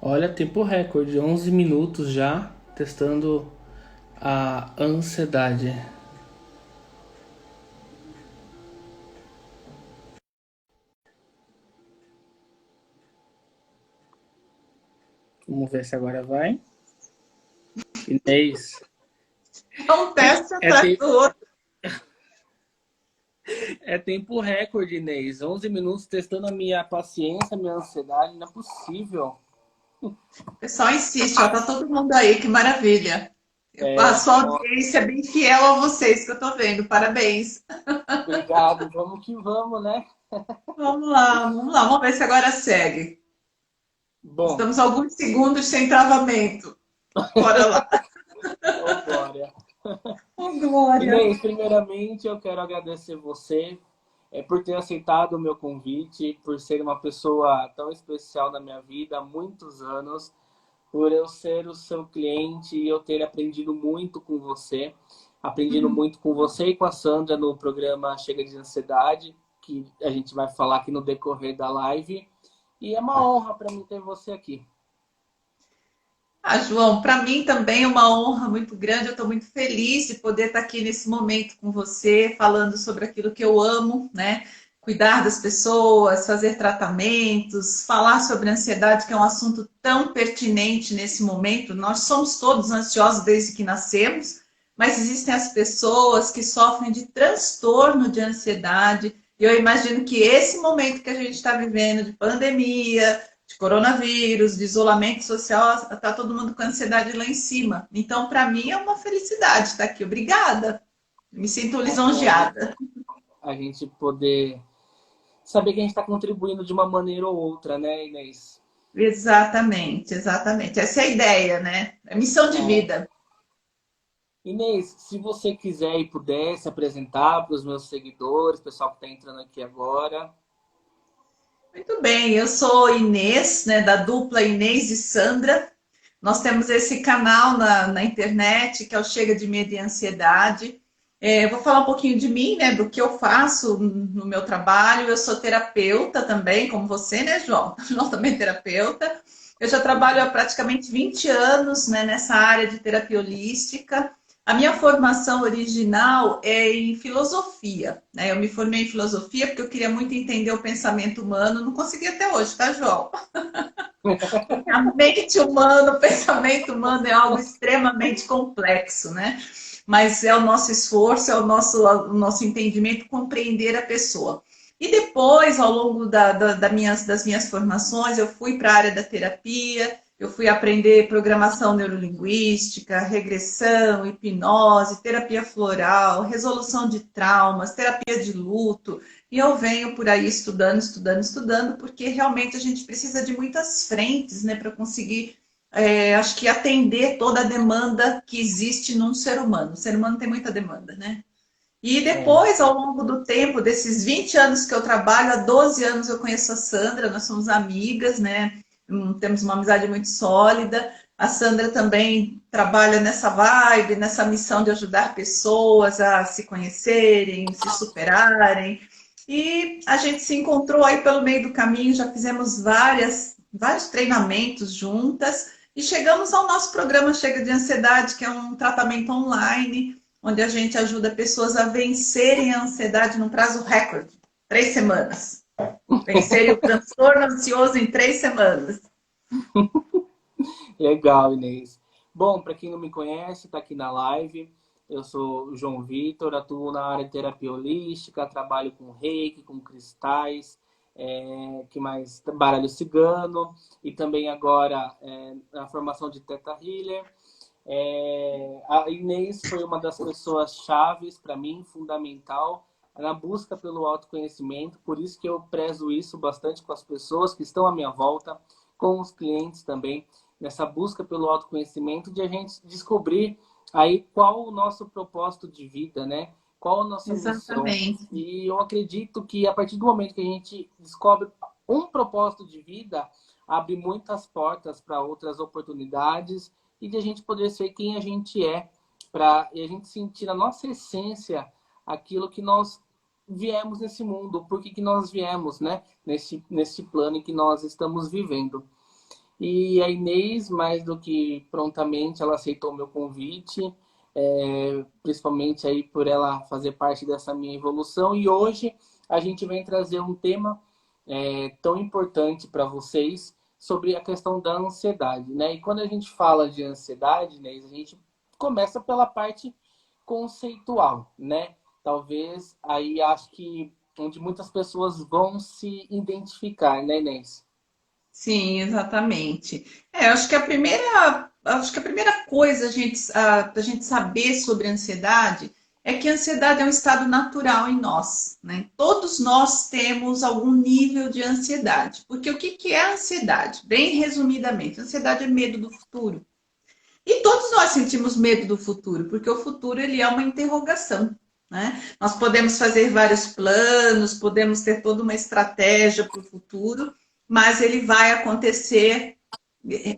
Olha, tempo recorde, 11 minutos já, testando a ansiedade. Vamos ver se agora vai. Inês, É um teste é, atrás do outro. é tempo recorde, Inês. 11 minutos testando a minha paciência, a minha ansiedade. Não é possível. O pessoal insiste, ó, tá todo mundo aí, que maravilha. A É, sua ó, audiência é bem fiel a vocês que eu tô vendo. Parabéns. obrigado, vamos que vamos, né? Vamos lá, vamos ver se agora segue. Bom, Estamos a alguns segundos sem travamento. Bora lá. ô Glória. Oh, Glória. Inês, primeiramente eu quero agradecer você por ter aceitado o meu convite, por ser uma pessoa tão especial na minha vida há muitos anos, por eu ser o seu cliente e eu ter aprendido muito com você, aprendido muito com você e com a Sandra no programa Chega de Ansiedade, que a gente vai falar aqui no decorrer da live. E é uma honra para mim ter você aqui. Ah, João, para mim também é uma honra muito grande. Eu estou muito feliz de poder estar aqui nesse momento com você, falando sobre aquilo que eu amo, né? Cuidar das pessoas, fazer tratamentos, falar sobre ansiedade, que é um assunto tão pertinente nesse momento. Nós somos todos ansiosos desde que nascemos, mas existem as pessoas que sofrem de transtorno de ansiedade. E eu imagino que esse momento que a gente está vivendo, de pandemia, de coronavírus, de isolamento social, está todo mundo com ansiedade lá em cima. Então, para mim, é uma felicidade estar aqui. Obrigada. Me sinto É, lisonjeada. a gente poder saber que a gente está contribuindo de uma maneira ou outra, né, Inês? Exatamente, exatamente. Essa é a ideia, né? É missão de É. vida. Inês, se você quiser e puder se apresentar para os meus seguidores, pessoal que está entrando aqui agora. Muito bem, eu sou Inês, né, da dupla Inês e Sandra. Nós temos esse canal na internet, que é o Chega de Medo e Ansiedade. Eu vou falar um pouquinho de mim, né, do que eu faço no meu trabalho. Eu sou terapeuta também, como você, né, João? João também é terapeuta. Eu já trabalho há praticamente 20 anos, né, nessa área de terapia holística. A minha formação original é em filosofia, né? Eu me formei em filosofia porque eu queria muito entender o pensamento humano. Não consegui até hoje, tá, João? A mente humana, o pensamento humano é algo extremamente complexo, né? Mas é o nosso esforço, é o nosso entendimento compreender a pessoa. E depois, ao longo das minhas formações, eu fui para a área da terapia, eu fui aprender programação neurolinguística, regressão, hipnose, terapia floral, resolução de traumas, terapia de luto. E eu venho por aí estudando, estudando, estudando, porque realmente a gente precisa de muitas frentes, né, para conseguir, acho que atender toda a demanda que existe num ser humano. O ser humano tem muita demanda, né? E É, depois, ao longo do tempo, desses 20 anos que eu trabalho, há 12 anos eu conheço a Sandra, nós somos amigas, né? Temos uma amizade muito sólida. A Sandra também trabalha nessa vibe, nessa missão de ajudar pessoas a se conhecerem, se superarem. E a gente se encontrou aí pelo meio do caminho, já fizemos vários treinamentos juntas e chegamos ao nosso programa Chega de Ansiedade, que é um tratamento online onde a gente ajuda pessoas a vencerem a ansiedade num prazo recorde, 3 semanas. Vencerem o transtorno ansioso em 3 semanas. legal, Inês. Bom, para quem não me conhece, está aqui na live. Eu sou o João Vitor, atuo na área de terapia holística, trabalho com reiki, com cristais, que mais? Baralho cigano e também agora na formação de Theta Healer. A Inês foi uma das pessoas chaves para mim, fundamental na busca pelo autoconhecimento, por isso que eu prezo isso bastante com as pessoas que estão à minha volta, com os clientes também, nessa busca pelo autoconhecimento, de a gente descobrir aí qual o nosso propósito de vida, né? Qual a nossa missão. Exatamente. E eu acredito que a partir do momento que a gente descobre um propósito de vida, abre muitas portas para outras oportunidades e de a gente poder ser quem a gente é, para a gente sentir a nossa essência, aquilo que nós viemos nesse mundo, por que nós viemos, né? Nesse plano em que nós estamos vivendo. E a Inês, mais do que prontamente, ela aceitou o meu convite, principalmente aí por ela fazer parte dessa minha evolução. E hoje a gente vem trazer um tema tão importante para vocês sobre a questão da ansiedade, né? E quando a gente fala de ansiedade, Inês, a gente começa pela parte conceitual, né? Talvez aí acho que onde muitas pessoas vão se identificar, né, Inês? Sim, exatamente. Acho que a primeira coisa a gente saber sobre a ansiedade é que a ansiedade é um estado natural em nós, né? Todos nós temos algum nível de ansiedade. Porque o que que é a ansiedade? Bem resumidamente, a ansiedade é medo do futuro. E todos nós sentimos medo do futuro, porque o futuro ele é uma interrogação, né? Nós podemos fazer vários planos, podemos ter toda uma estratégia para o futuro, mas ele vai acontecer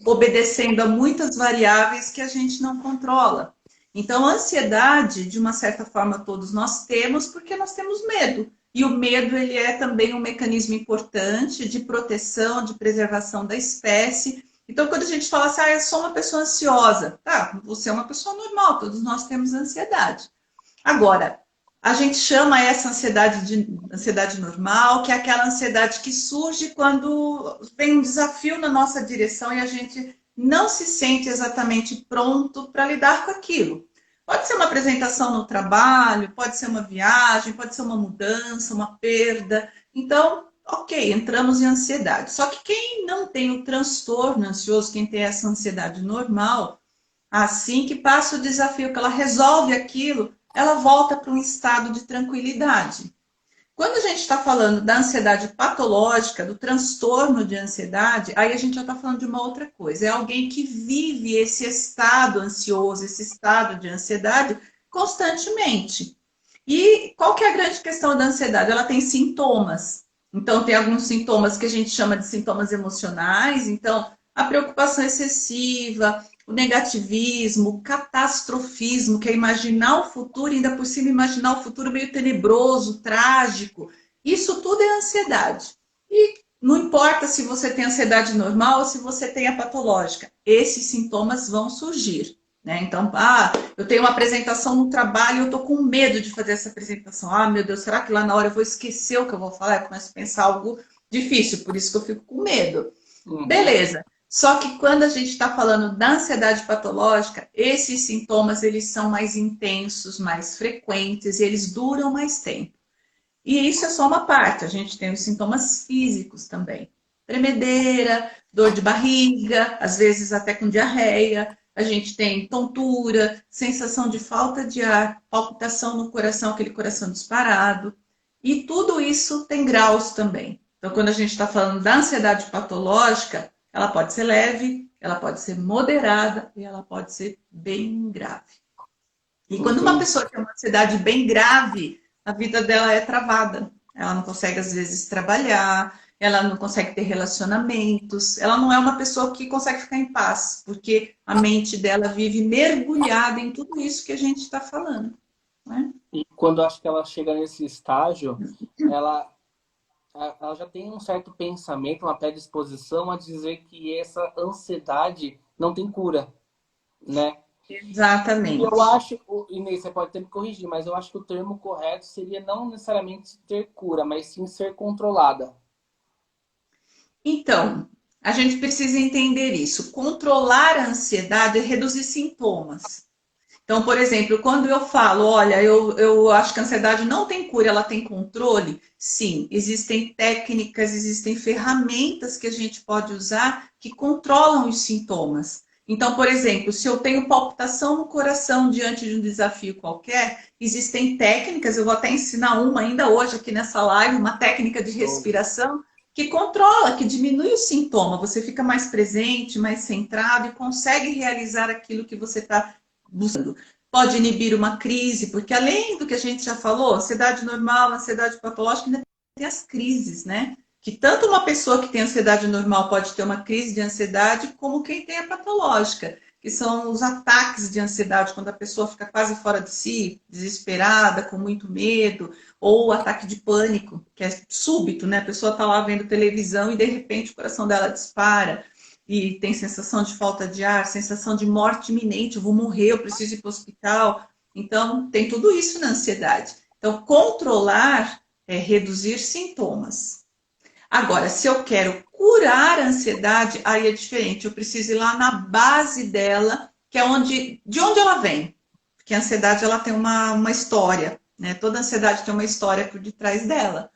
obedecendo a muitas variáveis que a gente não controla. Então, a ansiedade, de uma certa forma, todos nós temos, porque nós temos medo. E o medo ele é também um mecanismo importante de proteção, de preservação da espécie. Então, quando a gente fala assim, eu sou uma pessoa ansiosa, tá, você é uma pessoa normal, todos nós temos ansiedade. Agora, a gente chama essa ansiedade de ansiedade normal, que é aquela ansiedade que surge quando vem um desafio na nossa direção e a gente não se sente exatamente pronto para lidar com aquilo. Pode ser uma apresentação no trabalho, pode ser uma viagem, pode ser uma mudança, uma perda. Então, ok, entramos em ansiedade. Só que quem não tem o transtorno ansioso, quem tem essa ansiedade normal, assim que passa o desafio, que ela resolve aquilo, ela volta para um estado de tranquilidade. Quando a gente está falando da ansiedade patológica, do transtorno de ansiedade, aí a gente já está falando de uma outra coisa. É alguém que vive esse estado ansioso, esse estado de ansiedade constantemente. E qual que é a grande questão da ansiedade? Ela tem sintomas. Então, tem alguns sintomas que a gente chama de sintomas emocionais. Então, a preocupação excessiva, o negativismo, o catastrofismo, que é imaginar o futuro e ainda por cima imaginar o futuro meio tenebroso, trágico. Isso tudo é ansiedade. E não importa se você tem ansiedade normal ou se você tem a patológica, esses sintomas vão surgir. Né? Então, eu tenho uma apresentação no trabalho e eu estou com medo de fazer essa apresentação. Ah, meu Deus, será que lá na hora eu vou esquecer o que eu vou falar? Eu começo a pensar algo difícil, por isso que eu fico com medo. Uhum. Beleza. Só que quando a gente está falando da ansiedade patológica, esses sintomas eles são mais intensos, mais frequentes e eles duram mais tempo. E isso é só uma parte, a gente tem os sintomas físicos também. Tremedeira, dor de barriga, às vezes até com diarreia. A gente tem tontura, sensação de falta de ar, palpitação no coração, aquele coração disparado. E tudo isso tem graus também. Então, quando a gente está falando da ansiedade patológica, ela pode ser leve, ela pode ser moderada e ela pode ser bem grave. E quando uma Entendi. pessoa tem uma ansiedade bem grave, a vida dela é travada. Ela não consegue, às vezes, trabalhar, ela não consegue ter relacionamentos, ela não é uma pessoa que consegue ficar em paz, porque a mente dela vive mergulhada em tudo isso que a gente está falando. Né? E quando eu acho que ela chega nesse estágio, ela, ela já tem um certo pensamento, uma predisposição a dizer que essa ansiedade não tem cura, né? E eu Exatamente. acho, Inês, você pode até me corrigir, mas eu acho que o termo correto seria não necessariamente ter cura, mas sim ser controlada. Então, a gente precisa entender isso. Controlar a ansiedade é reduzir sintomas. Então, por exemplo, quando eu falo, olha, eu acho que a ansiedade não tem cura, ela tem controle, sim, existem técnicas, existem ferramentas que a gente pode usar que controlam os sintomas. Então, por exemplo, se eu tenho palpitação no coração diante de um desafio qualquer, existem técnicas, eu vou até ensinar uma ainda hoje aqui nessa live, uma técnica de Show. respiração que controla, que diminui o sintoma. Você fica mais presente, mais centrado e consegue realizar aquilo que você está buscando. Pode inibir uma crise, porque além do que a gente já falou, ansiedade normal, ansiedade patológica, ainda tem as crises, né? Que tanto uma pessoa que tem ansiedade normal pode ter uma crise de ansiedade, como quem tem a patológica, que são os ataques de ansiedade, quando a pessoa fica quase fora de si, desesperada, com muito medo, ou o ataque de pânico, que é súbito, né? A pessoa está lá vendo televisão e de repente o coração dela dispara. e tem sensação de falta de ar, sensação de morte iminente, eu vou morrer, eu preciso ir para o hospital. Então, tem tudo isso na ansiedade. Então, controlar é reduzir sintomas. Agora, se eu quero curar a ansiedade, aí é diferente. Eu preciso ir lá na base dela, que é de onde ela vem. Porque a ansiedade ela tem uma história, né? Toda ansiedade tem uma história por detrás dela.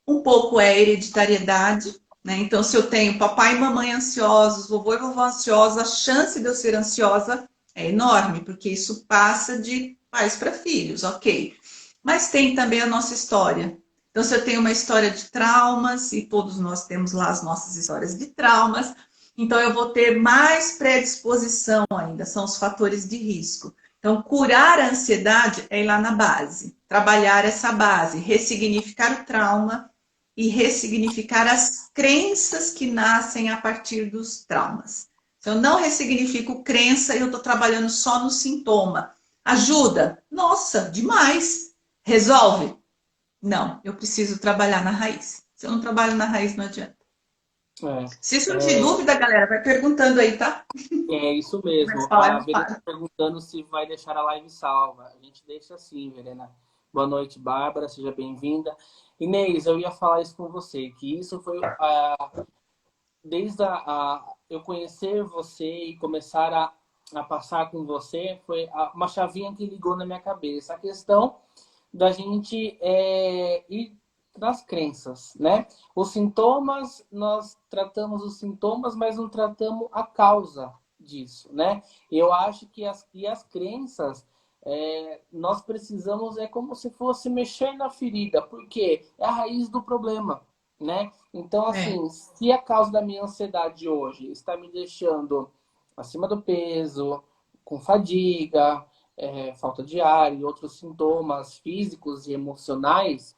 Um pouco é hereditariedade, né? Então, se eu tenho papai e mamãe ansiosos, vovô e vovó ansiosos, a chance de eu ser ansiosa é enorme, porque isso passa de pais para filhos, ok. Mas tem também a nossa história. Então, se eu tenho uma história de traumas, e todos nós temos lá as nossas histórias de traumas, então eu vou ter mais predisposição ainda, são os fatores de risco. Então, curar a ansiedade é ir lá na base, trabalhar essa base, ressignificar o trauma e ressignificar as crenças que nascem a partir dos traumas. Se eu não ressignifico crença, eu estou trabalhando só no sintoma. Ajuda? Nossa, demais. Resolve? Não, eu preciso trabalhar na raiz. Se eu não trabalho na raiz, não adianta. Se surgir É, dúvida, galera, vai perguntando aí, tá? é isso Mas mesmo. falar, eu A não Verena paro. está perguntando se vai deixar a live salva. A gente deixa assim, Verena. Boa noite, Bárbara. Seja bem-vinda. Inês, eu ia falar isso com você, que isso foi desde eu conhecer você e começar a passar com você, foi uma chavinha que ligou na minha cabeça. A questão da gente ir nas crenças, né? Os sintomas, nós tratamos os sintomas, mas não tratamos a causa disso, né? Eu acho que as crenças, nós precisamos, é como se fosse mexer na ferida, porque é a raiz do problema, né? Então, É. assim, se a causa da minha ansiedade hoje está me deixando acima do peso, com fadiga, falta de ar e outros sintomas físicos e emocionais,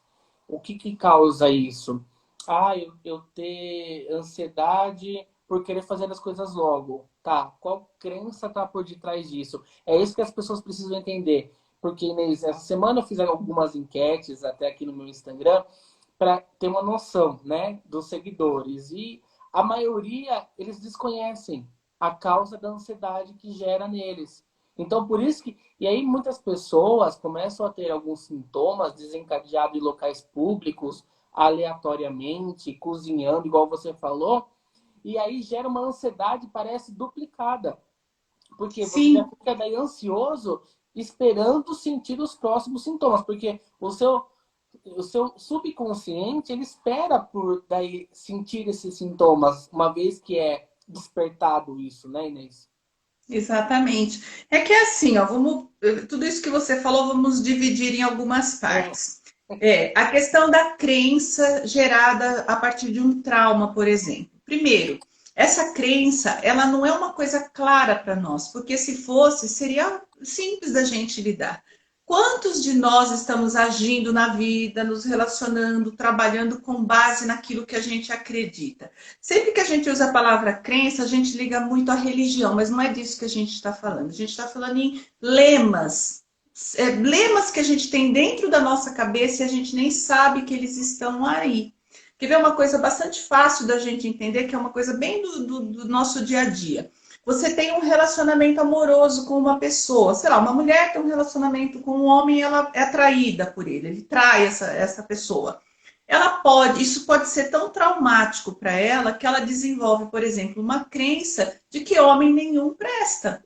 o que que causa isso? Eu ter ansiedade por querer fazer as coisas logo. Tá, qual crença está por detrás disso? É isso que as pessoas precisam entender. Porque, Inês, essa semana eu fiz algumas enquetes, até aqui no meu Instagram, para ter uma noção, né, dos seguidores. E a maioria, eles desconhecem a causa da ansiedade que gera neles. Então, por isso que... E aí, muitas pessoas começam a ter alguns sintomas desencadeados em locais públicos, aleatoriamente, cozinhando, igual você falou, e aí gera uma ansiedade, parece duplicada. Porque você já Sim, fica daí ansioso, esperando sentir os próximos sintomas. Porque o seu subconsciente, ele espera por daí sentir esses sintomas, uma vez que é despertado isso, né, Inês? exatamente. É que é assim, ó, tudo isso que você falou, vamos dividir em algumas É, partes. A questão da crença gerada a partir de um trauma, por exemplo. Primeiro, essa crença, ela não é uma coisa clara para nós, porque se fosse, seria simples da gente lidar. Quantos de nós estamos agindo na vida, nos relacionando, trabalhando com base naquilo que a gente acredita? Sempre que a gente usa a palavra crença, a gente liga muito à religião, mas não é disso que a gente está falando. A gente está falando em lemas, lemas que a gente tem dentro da nossa cabeça e a gente nem sabe que eles estão aí. Quer ver uma coisa bastante fácil da gente entender, que é uma coisa bem do nosso dia a dia. Você tem um relacionamento amoroso com uma pessoa, sei lá, uma mulher tem um relacionamento com um homem e ela é atraída por ele trai essa pessoa. Isso pode ser tão traumático para ela que ela desenvolve, por exemplo, uma crença de que homem nenhum presta.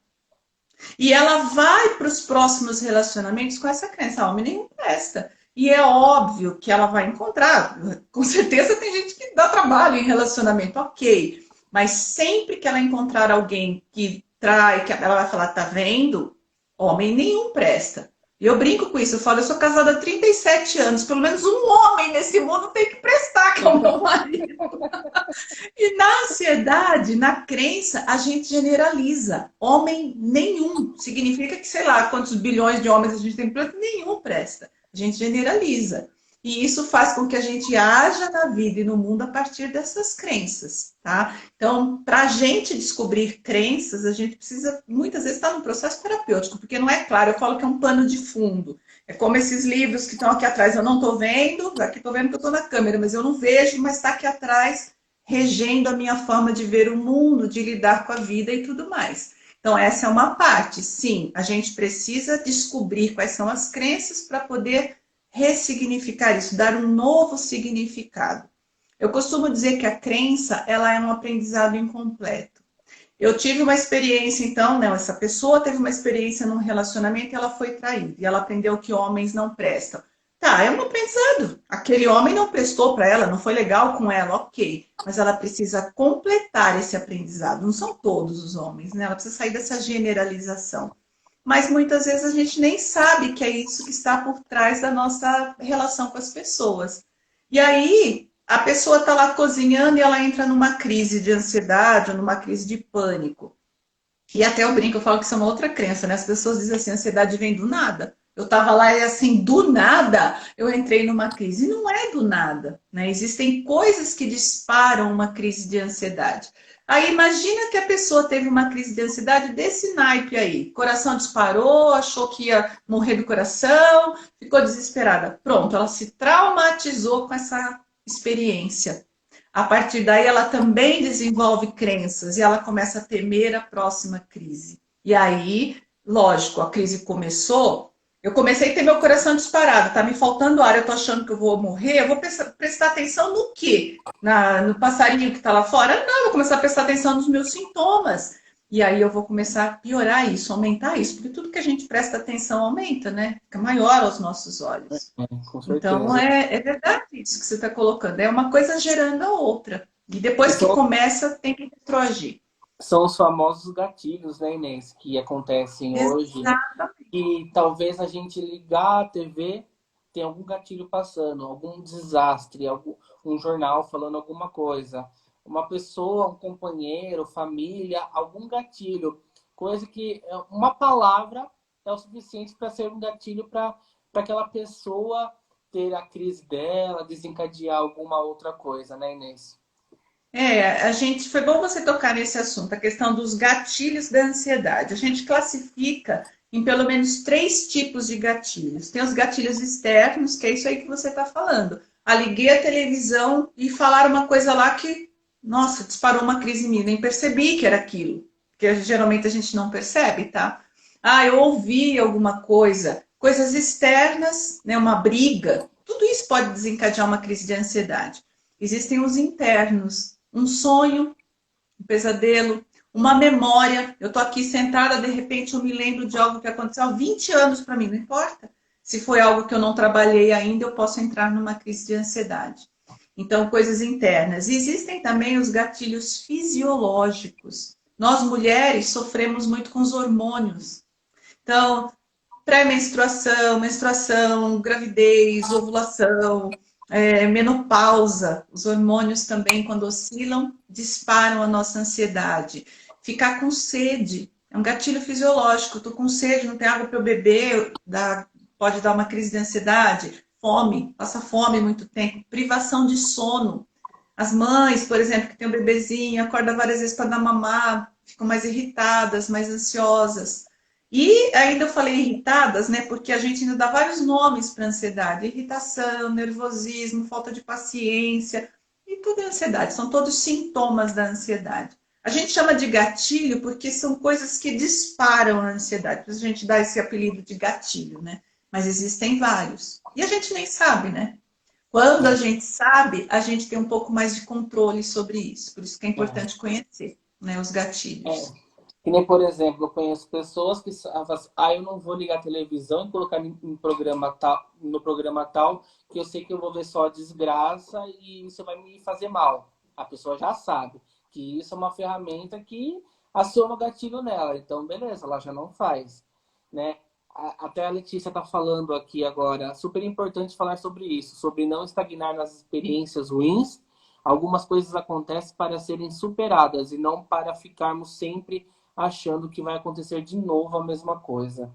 E ela vai para os próximos relacionamentos com essa crença, homem nenhum presta. E é óbvio que ela vai encontrar, com certeza tem gente que dá trabalho em relacionamento, ok. Mas sempre que ela encontrar alguém que trai, que ela vai falar, tá vendo? Homem nenhum presta. E eu brinco com isso, eu falo, eu sou casada há 37 anos, pelo menos um homem nesse mundo tem que prestar, que é o meu marido. E na ansiedade, na crença, a gente generaliza. Homem nenhum. Significa que, sei lá, quantos bilhões de homens a gente tem no planeta, nenhum presta. A gente generaliza. E isso faz com que a gente haja na vida e no mundo a partir dessas crenças, tá? Então, para a gente descobrir crenças, a gente precisa, muitas vezes, estar num processo terapêutico, porque não é claro, eu falo que é um pano de fundo. É como esses livros que estão aqui atrás, eu não estou vendo, aqui estou vendo que eu estou na câmera, mas eu não vejo, mas está aqui atrás regendo a minha forma de ver o mundo, de lidar com a vida e tudo mais. Então, essa é uma parte. Sim, a gente precisa descobrir quais são as crenças para poder ressignificar isso, dar um novo significado. Eu costumo dizer que a crença, ela é um aprendizado incompleto. Eu tive uma experiência, então, né? Essa pessoa teve uma experiência num relacionamento e ela foi traída. E ela aprendeu que homens não prestam. Tá, é um aprendizado. Aquele homem não prestou para ela, não foi legal com ela, ok. Mas ela precisa completar esse aprendizado. Não são todos os homens, né? Ela precisa sair dessa generalização. Mas muitas vezes a gente nem sabe que é isso que está por trás da nossa relação com as pessoas. E aí, a pessoa está lá cozinhando e ela entra numa crise de ansiedade ou numa crise de pânico. E até eu brinco, eu falo que isso é uma outra crença, né? As pessoas dizem assim, a ansiedade vem do nada. Eu estava lá e assim, do nada, eu entrei numa crise. E não é do nada, né? Existem coisas que disparam uma crise de ansiedade. Aí imagina que a pessoa teve uma crise de ansiedade desse naipe aí. Coração disparou, achou que ia morrer do coração, ficou desesperada. Pronto, ela se traumatizou com essa experiência. A partir daí, ela também desenvolve crenças e ela começa a temer a próxima crise. E aí, lógico, a crise começou, eu comecei a ter meu coração disparado, tá me faltando ar, eu tô achando que eu vou morrer, eu vou prestar atenção no quê? No passarinho que tá lá fora? Não, eu vou começar a prestar atenção nos meus sintomas. E aí eu vou começar a piorar isso, aumentar isso, porque tudo que a gente presta atenção aumenta, né? Fica maior aos nossos olhos. Com Então, certeza. é verdade isso que você está colocando. É uma coisa gerando a outra. E E depois que são, começa, tem que retroagir. são os famosos gatilhos, né, Inês, que acontecem hoje. Exatamente. E talvez a gente ligar a TV, tem algum gatilho passando, algum desastre, algum, um jornal falando alguma coisa. Uma pessoa, um companheiro, família, algum gatilho. Coisa que uma palavra é o suficiente para ser um gatilho para aquela pessoa ter a crise dela, desencadear alguma outra coisa, né, Inês? A gente foi bom você tocar nesse assunto, a questão dos gatilhos da ansiedade. A gente classifica em pelo menos três tipos de gatilhos. Tem os gatilhos externos, que é isso aí que você está falando. Ah, liguei a televisão e falaram uma coisa lá que, nossa, disparou uma crise em mim, nem percebi que era aquilo. Porque geralmente a gente não percebe, tá? Ah, eu ouvi alguma coisa, coisas externas, né, uma briga. Tudo isso pode desencadear uma crise de ansiedade. Existem os internos, um sonho, um pesadelo, uma memória. Eu estou aqui sentada, de repente eu me lembro de algo que aconteceu há 20 anos para mim, não importa. Se foi algo que eu não trabalhei ainda, eu posso entrar numa crise de ansiedade. Então, coisas internas. E existem também os gatilhos fisiológicos. Nós mulheres sofremos muito com os hormônios. Então, pré-menstruação, menstruação, gravidez, ovulação, menopausa, os hormônios também, quando oscilam, disparam a nossa ansiedade. Ficar com sede, é um gatilho fisiológico. Estou com sede, não tem água para eu beber, pode dar uma crise de ansiedade. Fome, passa fome muito tempo. Privação de sono. As mães, por exemplo, que tem um bebezinho, acorda várias vezes para dar mamar, ficam mais irritadas, mais ansiosas. E ainda eu falei irritadas, né? Porque a gente ainda dá vários nomes para ansiedade: irritação, nervosismo, falta de paciência, e tudo é ansiedade, são todos sintomas da ansiedade. A gente chama de gatilho porque são coisas que disparam a ansiedade, por isso a gente dá esse apelido de gatilho, né? Mas existem vários. E a gente nem sabe, né? Quando a gente sabe, a gente tem um pouco mais de controle sobre isso. Por isso que é importante conhecer, né, os gatilhos. Que nem, por exemplo, eu conheço pessoas que falam assim, eu não vou ligar a televisão e colocar em programa tal, no programa tal, que eu sei que eu vou ver só a desgraça e isso vai me fazer mal. A pessoa já sabe que isso é uma ferramenta que aciona o gatilho nela. Então, beleza, ela já não faz, né? Até a Letícia está falando aqui agora, super importante falar sobre isso, sobre não estagnar nas experiências ruins. Algumas coisas acontecem para serem superadas e não para ficarmos sempre achando que vai acontecer de novo a mesma coisa.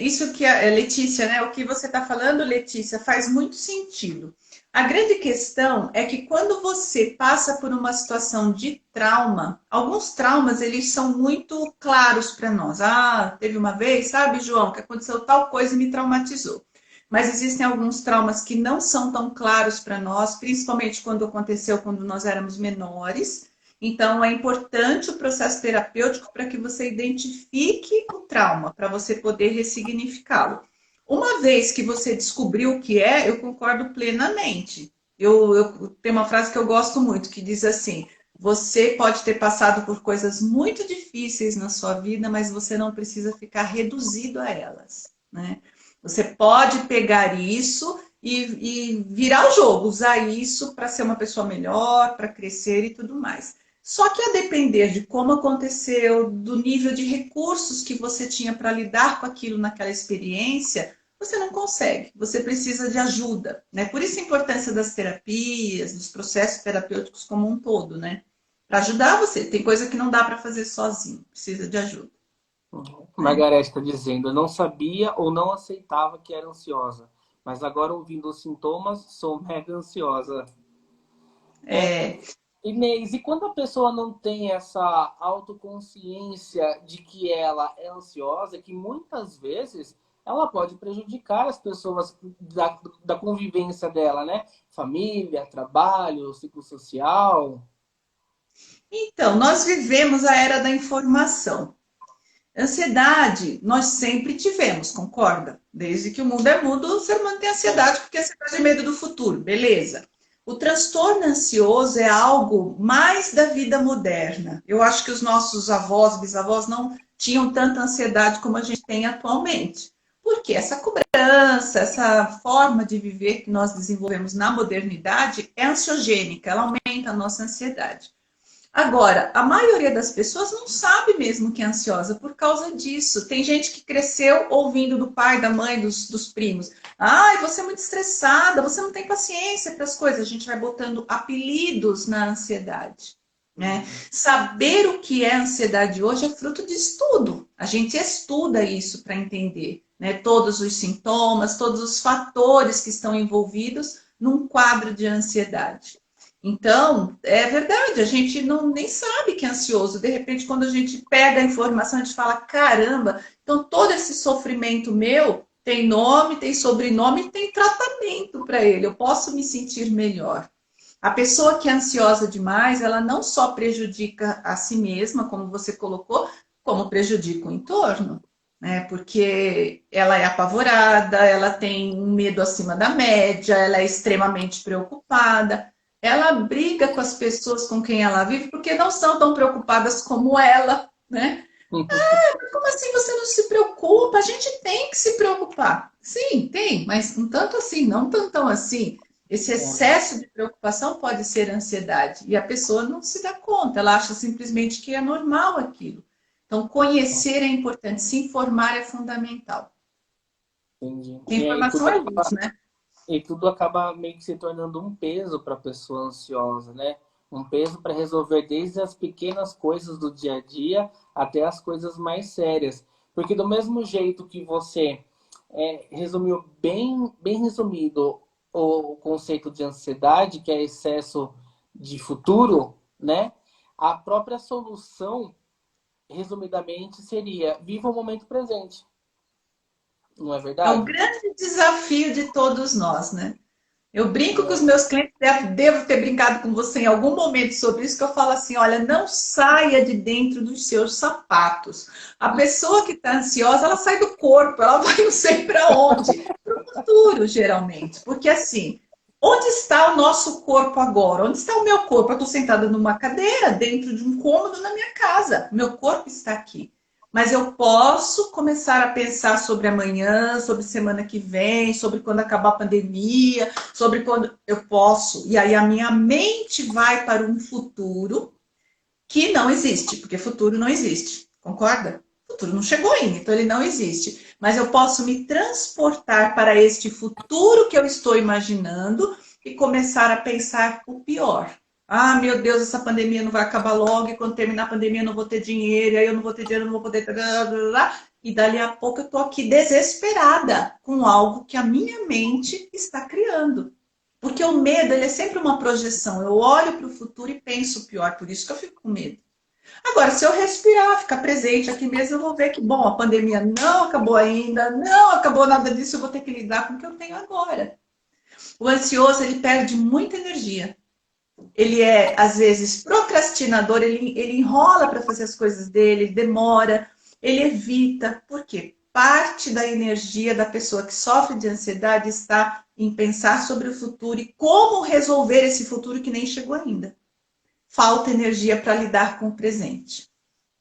Isso que a Letícia, né? O que você está falando, Letícia, faz muito sentido. A grande questão é que quando você passa por uma situação de trauma, alguns traumas eles são muito claros para nós. Ah, teve uma vez, sabe, João, que aconteceu tal coisa e me traumatizou. mas existem alguns traumas que não são tão claros para nós, principalmente quando aconteceu quando nós éramos menores. Então, é importante o processo terapêutico para que você identifique o trauma, para você poder ressignificá-lo. Uma vez que você descobriu o que é, eu concordo plenamente. Eu tenho uma frase que eu gosto muito, que diz assim: você pode ter passado por coisas muito difíceis na sua vida, mas você não precisa ficar reduzido a elas, né? Você pode pegar isso e virar o jogo, usar isso para ser uma pessoa melhor, para crescer e tudo mais. Só que a depender de como aconteceu, do nível de recursos que você tinha para lidar com aquilo naquela experiência, você não consegue, você precisa de ajuda, né? Por isso a importância das terapias, dos processos terapêuticos como um todo, né? Para ajudar você. Tem coisa que não dá para fazer sozinho, precisa de ajuda, né? Margareth está dizendo, eu não sabia ou não aceitava que era ansiosa, mas agora ouvindo os sintomas, sou mega ansiosa. É, É, Inês, e quando a pessoa não tem essa autoconsciência de que ela é ansiosa, que muitas vezes ela pode prejudicar as pessoas da convivência dela, né? Família, trabalho, ciclo social. então, nós vivemos a era da informação. Ansiedade, nós sempre tivemos, concorda? Desde que o mundo é mundo, o ser humano tem ansiedade, porque ansiedade é medo do futuro, beleza. O transtorno ansioso é algo mais da vida moderna. Eu acho que os nossos avós, bisavós não tinham tanta ansiedade como a gente tem atualmente. Porque essa cobrança, essa forma de viver que nós desenvolvemos na modernidade é ansiogênica, ela aumenta a nossa ansiedade. Agora, a maioria das pessoas não sabe mesmo que é ansiosa por causa disso. Tem gente que cresceu ouvindo do pai, da mãe, dos primos. Ai, você é muito estressada, você não tem paciência para as coisas. A gente vai botando apelidos na ansiedade, né? Saber o que é ansiedade hoje é fruto de estudo. A gente estuda isso para entender, né? Todos os sintomas, todos os fatores que estão envolvidos num quadro de ansiedade. Então, é verdade, a gente não nem sabe que é ansioso. De repente, quando a gente pega a informação, a gente fala: caramba, então todo esse sofrimento meu tem nome, tem sobrenome, tem tratamento para ele. Eu posso me sentir melhor. A pessoa que é ansiosa demais, ela não só prejudica a si mesma, como você colocou, como prejudica o entorno, né? Porque ela é apavorada, ela tem um medo acima da média, ela é extremamente preocupada. Ela briga com as pessoas com quem ela vive porque não são tão preocupadas como ela, né? Como assim você não se preocupa? A gente tem que se preocupar. Sim, tem, mas um tanto assim, não tantão assim. Esse excesso de preocupação pode ser ansiedade e a pessoa não se dá conta, ela acha simplesmente que é normal aquilo. Então, conhecer é importante, se informar é fundamental. Entendi. A E aí informação é luz, né? tudo acaba meio que se tornando um peso para a pessoa ansiosa, né? Um peso para resolver desde as pequenas coisas do dia a dia até as coisas mais sérias. Porque do mesmo jeito que você resumiu bem resumido o conceito de ansiedade, que é excesso de futuro, né? A própria solução, resumidamente, seria viva o momento presente. Não é É o verdade? grande desafio de todos nós, né? Eu brinco com os É. meus clientes, devo ter brincado com você em algum momento sobre isso, que eu falo assim: olha, não saia de dentro dos seus sapatos. A pessoa que está ansiosa, ela sai do corpo, ela vai não sei para onde, para o futuro, geralmente. Porque assim, onde está o nosso corpo agora? Onde está o meu corpo? Eu estou sentada numa cadeira, dentro de um cômodo na minha casa. Meu corpo está aqui. Mas eu posso começar a pensar sobre amanhã, sobre semana que vem, sobre quando acabar a pandemia, sobre quando eu posso. E aí a minha mente vai para um futuro que não existe, porque futuro não existe. Concorda? O futuro não chegou ainda, então ele não existe. Mas eu posso me transportar para este futuro que eu estou imaginando e começar a pensar o pior. Ah, meu Deus, essa pandemia não vai acabar logo, e quando terminar a pandemia eu não vou ter dinheiro, aí eu não vou ter dinheiro, eu não vou poder. E dali a pouco eu estou aqui desesperada com algo que a minha mente está criando. Porque o medo, ele é sempre uma projeção. Eu olho para o futuro e penso o pior, por isso que eu fico com medo. Agora, se eu respirar, ficar presente aqui mesmo, eu vou ver que, bom, a pandemia não acabou ainda, não acabou nada disso, eu vou ter que lidar com o que eu tenho agora. O ansioso, ele perde muita energia. Ele é, às vezes, procrastinador, ele enrola para fazer as coisas dele, ele demora, ele evita. Por quê? Parte da energia da pessoa que sofre de ansiedade está em pensar sobre o futuro e como resolver esse futuro que nem chegou ainda. Falta energia para lidar com o presente.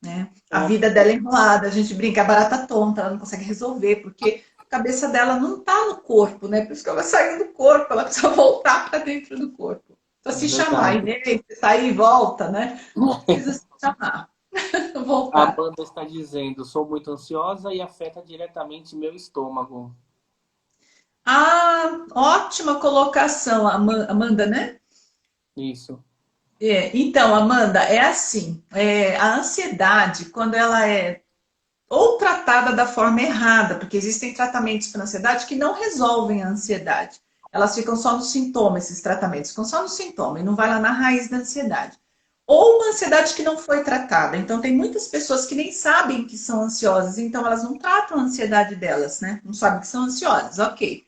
Né? A É, vida dela é enrolada, a gente brinca, é barata tonta, ela não consegue resolver, porque a cabeça dela não está no corpo, né? Por isso que ela saiu do corpo, ela precisa voltar para dentro do corpo. Precisa se chamar, verdade. Inês, sair e volta, né? Precisa se chamar, A voltar. Amanda está dizendo, sou muito ansiosa e afeta diretamente meu estômago. Ah, ótima colocação, Amanda, né? Isso. Então, Amanda, é assim, a ansiedade, quando ela é ou tratada da forma errada, porque existem tratamentos para ansiedade que não resolvem a ansiedade. Elas ficam só no sintoma, esses tratamentos, ficam só no sintoma e não vai lá na raiz da ansiedade. Ou uma ansiedade que não foi tratada. Então, tem muitas pessoas que nem sabem que são ansiosas, então elas não tratam a ansiedade delas, né? Não sabem que são ansiosas, ok.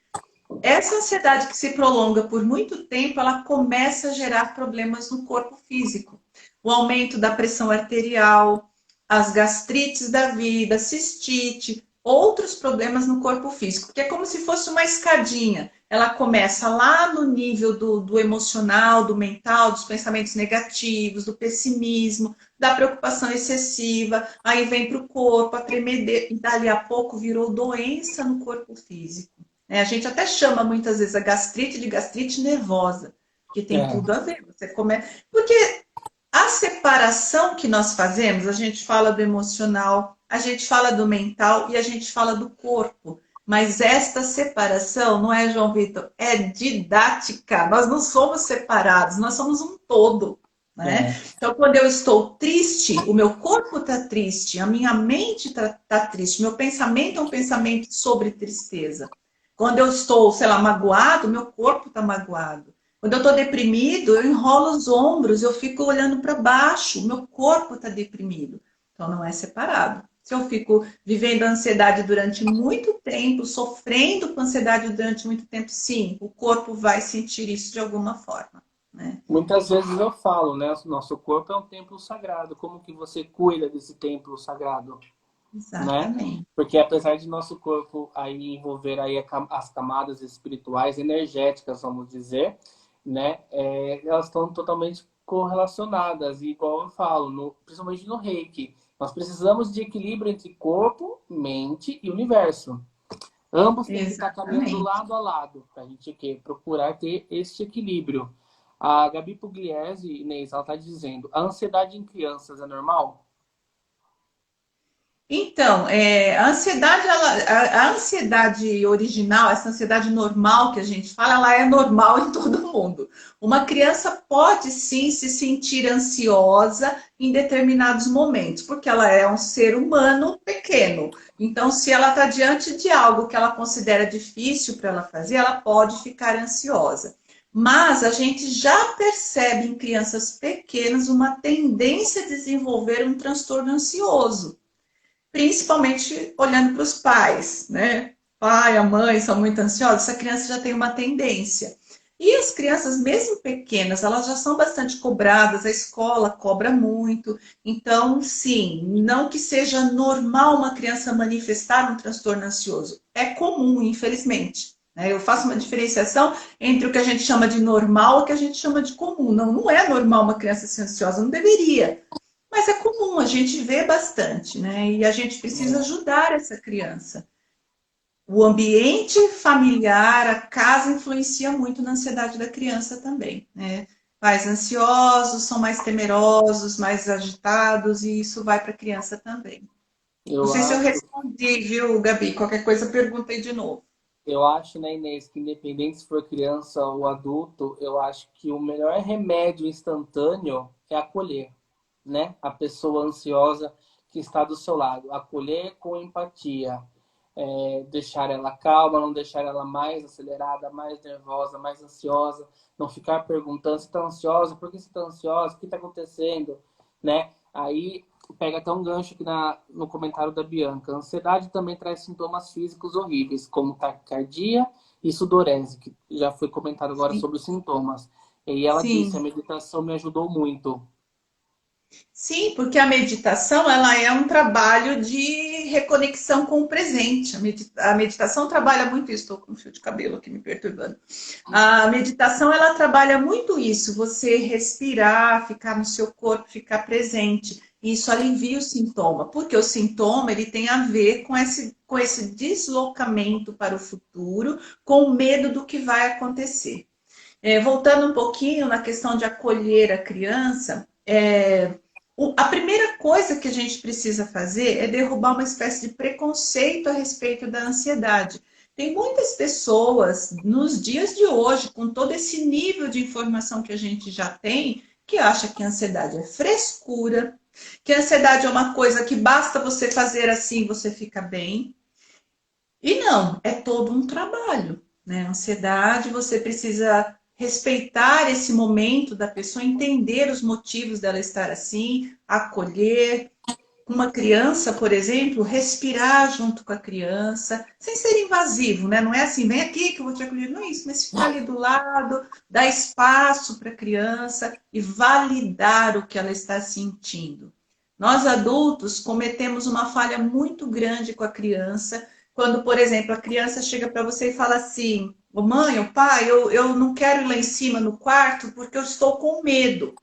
Essa ansiedade que se prolonga por muito tempo, ela começa a gerar problemas no corpo físico. O aumento da pressão arterial, as gastrites da vida, cistite, outros problemas no corpo físico, porque é como se fosse uma escadinha. Ela começa lá no nível do emocional, do mental, dos pensamentos negativos, do pessimismo, da preocupação excessiva, aí vem para o corpo, a tremedeira, e dali a pouco virou doença no corpo físico. A gente até chama muitas vezes a gastrite de gastrite nervosa, que tem É, tudo a ver. Você come... Porque a separação que nós fazemos, a gente fala do emocional, a gente fala do mental e a gente fala do corpo. Mas esta separação, não é, João Vitor? É didática. Nós não somos separados, nós somos um todo. Né? é. Então, quando eu estou triste, o meu corpo está triste, a minha mente está triste, meu pensamento é um pensamento sobre tristeza. Quando eu estou, sei lá, magoado, meu corpo está magoado. Quando eu estou deprimido, eu enrolo os ombros, eu fico olhando para baixo, meu corpo está deprimido. Então não é separado. Se eu fico vivendo ansiedade durante muito tempo, sofrendo com ansiedade durante muito tempo, sim, o corpo vai sentir isso de alguma forma. Né? Muitas vezes eu falo, né? O nosso corpo é um templo sagrado. Como que você cuida desse templo sagrado, né? Exatamente. Porque apesar de nosso corpo aí envolver aí as camadas espirituais, energéticas, vamos dizer, né? Elas estão totalmente correlacionadas. E igual eu falo, principalmente no Reiki, nós precisamos de equilíbrio entre corpo, mente e universo. Ambos têm que estar caminhando Exatamente. lado a lado, para a gente procurar ter este equilíbrio. A Gabi Pugliese, Inês, ela está dizendo, a ansiedade em crianças é normal? Então, a ansiedade, a ansiedade original, essa ansiedade normal que a gente fala, ela é normal em todo mundo. Uma criança pode sim se sentir ansiosa em determinados momentos, porque ela é um ser humano pequeno. Então, se ela está diante de algo que ela considera difícil para ela fazer, ela pode ficar ansiosa. Mas a gente já percebe em crianças pequenas uma tendência a desenvolver um transtorno ansioso, principalmente olhando para os pais, né? Pai, a mãe são muito ansiosos, essa criança já tem uma tendência. E as crianças, mesmo pequenas, elas já são bastante cobradas, a escola cobra muito. Então, sim, não que seja normal uma criança manifestar um transtorno ansioso. É comum, infelizmente. Né? Eu faço uma diferenciação entre o que a gente chama de normal e o que a gente chama de comum. Não, não é normal uma criança ser ansiosa, não deveria. Mas é comum, a gente vê bastante, né? E a gente precisa ajudar essa criança. O ambiente familiar, a casa influencia muito na ansiedade da criança também, né? Pais ansiosos são mais temerosos, mais agitados, e isso vai para a criança também. Não Eu sei se eu acho, respondi, viu, Gabi? Qualquer coisa, pergunta aí de novo. eu acho, né, Inês, que independente se for criança ou adulto, eu acho que o melhor remédio instantâneo é acolher, né? A pessoa ansiosa que está do seu lado. Acolher com empatia. Deixar ela calma, não deixar ela mais acelerada, mais nervosa, mais ansiosa. Não ficar perguntando se está ansiosa, por que você está ansiosa, o que está acontecendo, né? Aí pega até um gancho aqui no comentário da Bianca. A ansiedade também traz sintomas físicos horríveis, como taquicardia e sudorese, que já foi comentado agora Sim, sobre os sintomas. E ela disse, a sim. meditação me ajudou muito. Sim, porque a meditação ela é um trabalho de reconexão com o presente. A meditação trabalha muito isso. Estou com um fio de cabelo aqui me perturbando. A meditação ela trabalha muito isso. Você respirar, ficar no seu corpo, ficar presente. Isso alivia o sintoma, porque o sintoma ele tem a ver com esse deslocamento para o futuro, com o medo do que vai acontecer. Voltando um pouquinho na questão de acolher a criança, a primeira coisa que a gente precisa fazer é derrubar uma espécie de preconceito a respeito da ansiedade. Tem muitas pessoas nos dias de hoje, com todo esse nível de informação que a gente já tem, que acha que a ansiedade é frescura, que a ansiedade é uma coisa que basta você fazer assim, você fica bem. E não, é todo um trabalho, né? Ansiedade, você precisa respeitar esse momento da pessoa, entender os motivos dela estar assim, acolher. Uma criança, por exemplo, respirar junto com a criança, sem ser invasivo, né? Não é assim, vem aqui que eu vou te acolher, não é isso, mas ficar ali do lado, dar espaço para a criança e validar o que ela está sentindo. Nós adultos cometemos uma falha muito grande com a criança, quando, por exemplo, a criança chega para você e fala assim: ô mãe, ô pai, eu não quero ir lá em cima no quarto porque eu estou com medo.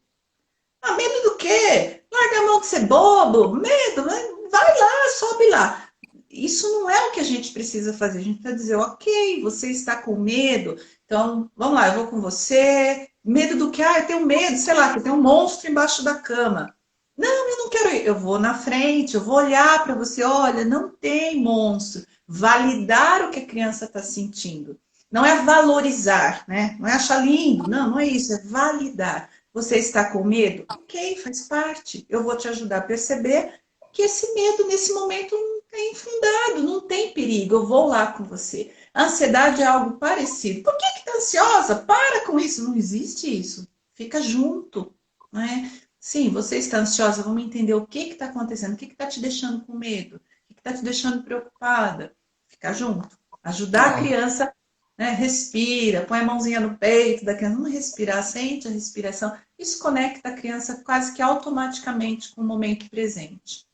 Ah, medo do quê? Larga a mão de ser bobo, medo, vai lá, sobe lá. Isso não é o que a gente precisa fazer. A gente precisa dizer, ok, você está com medo, então vamos lá, eu vou com você. Medo do quê? Ah, eu tenho medo, sei lá, que tem um monstro embaixo da cama. Não, eu não quero ir. Eu vou na frente, eu vou olhar para você. Olha, não tem monstro. Validar o que a criança está sentindo. Não é valorizar, né? Não é achar lindo. Não, não é isso. É validar. Você está com medo? Ok, faz parte. Eu vou te ajudar a perceber que esse medo nesse momento não é infundado, não tem perigo. Eu vou lá com você. A ansiedade é algo parecido. Por que está ansiosa? Para com isso. Não existe isso. Fica junto, né? Sim, você está ansiosa, vamos entender o que está acontecendo, o que está te deixando com medo, o que está te deixando preocupada. Ficar junto. Ajudar a É, criança, né? Respira, põe a mãozinha no peito da criança, vamos respirar, sente a respiração. Isso conecta a criança quase que automaticamente com o momento presente.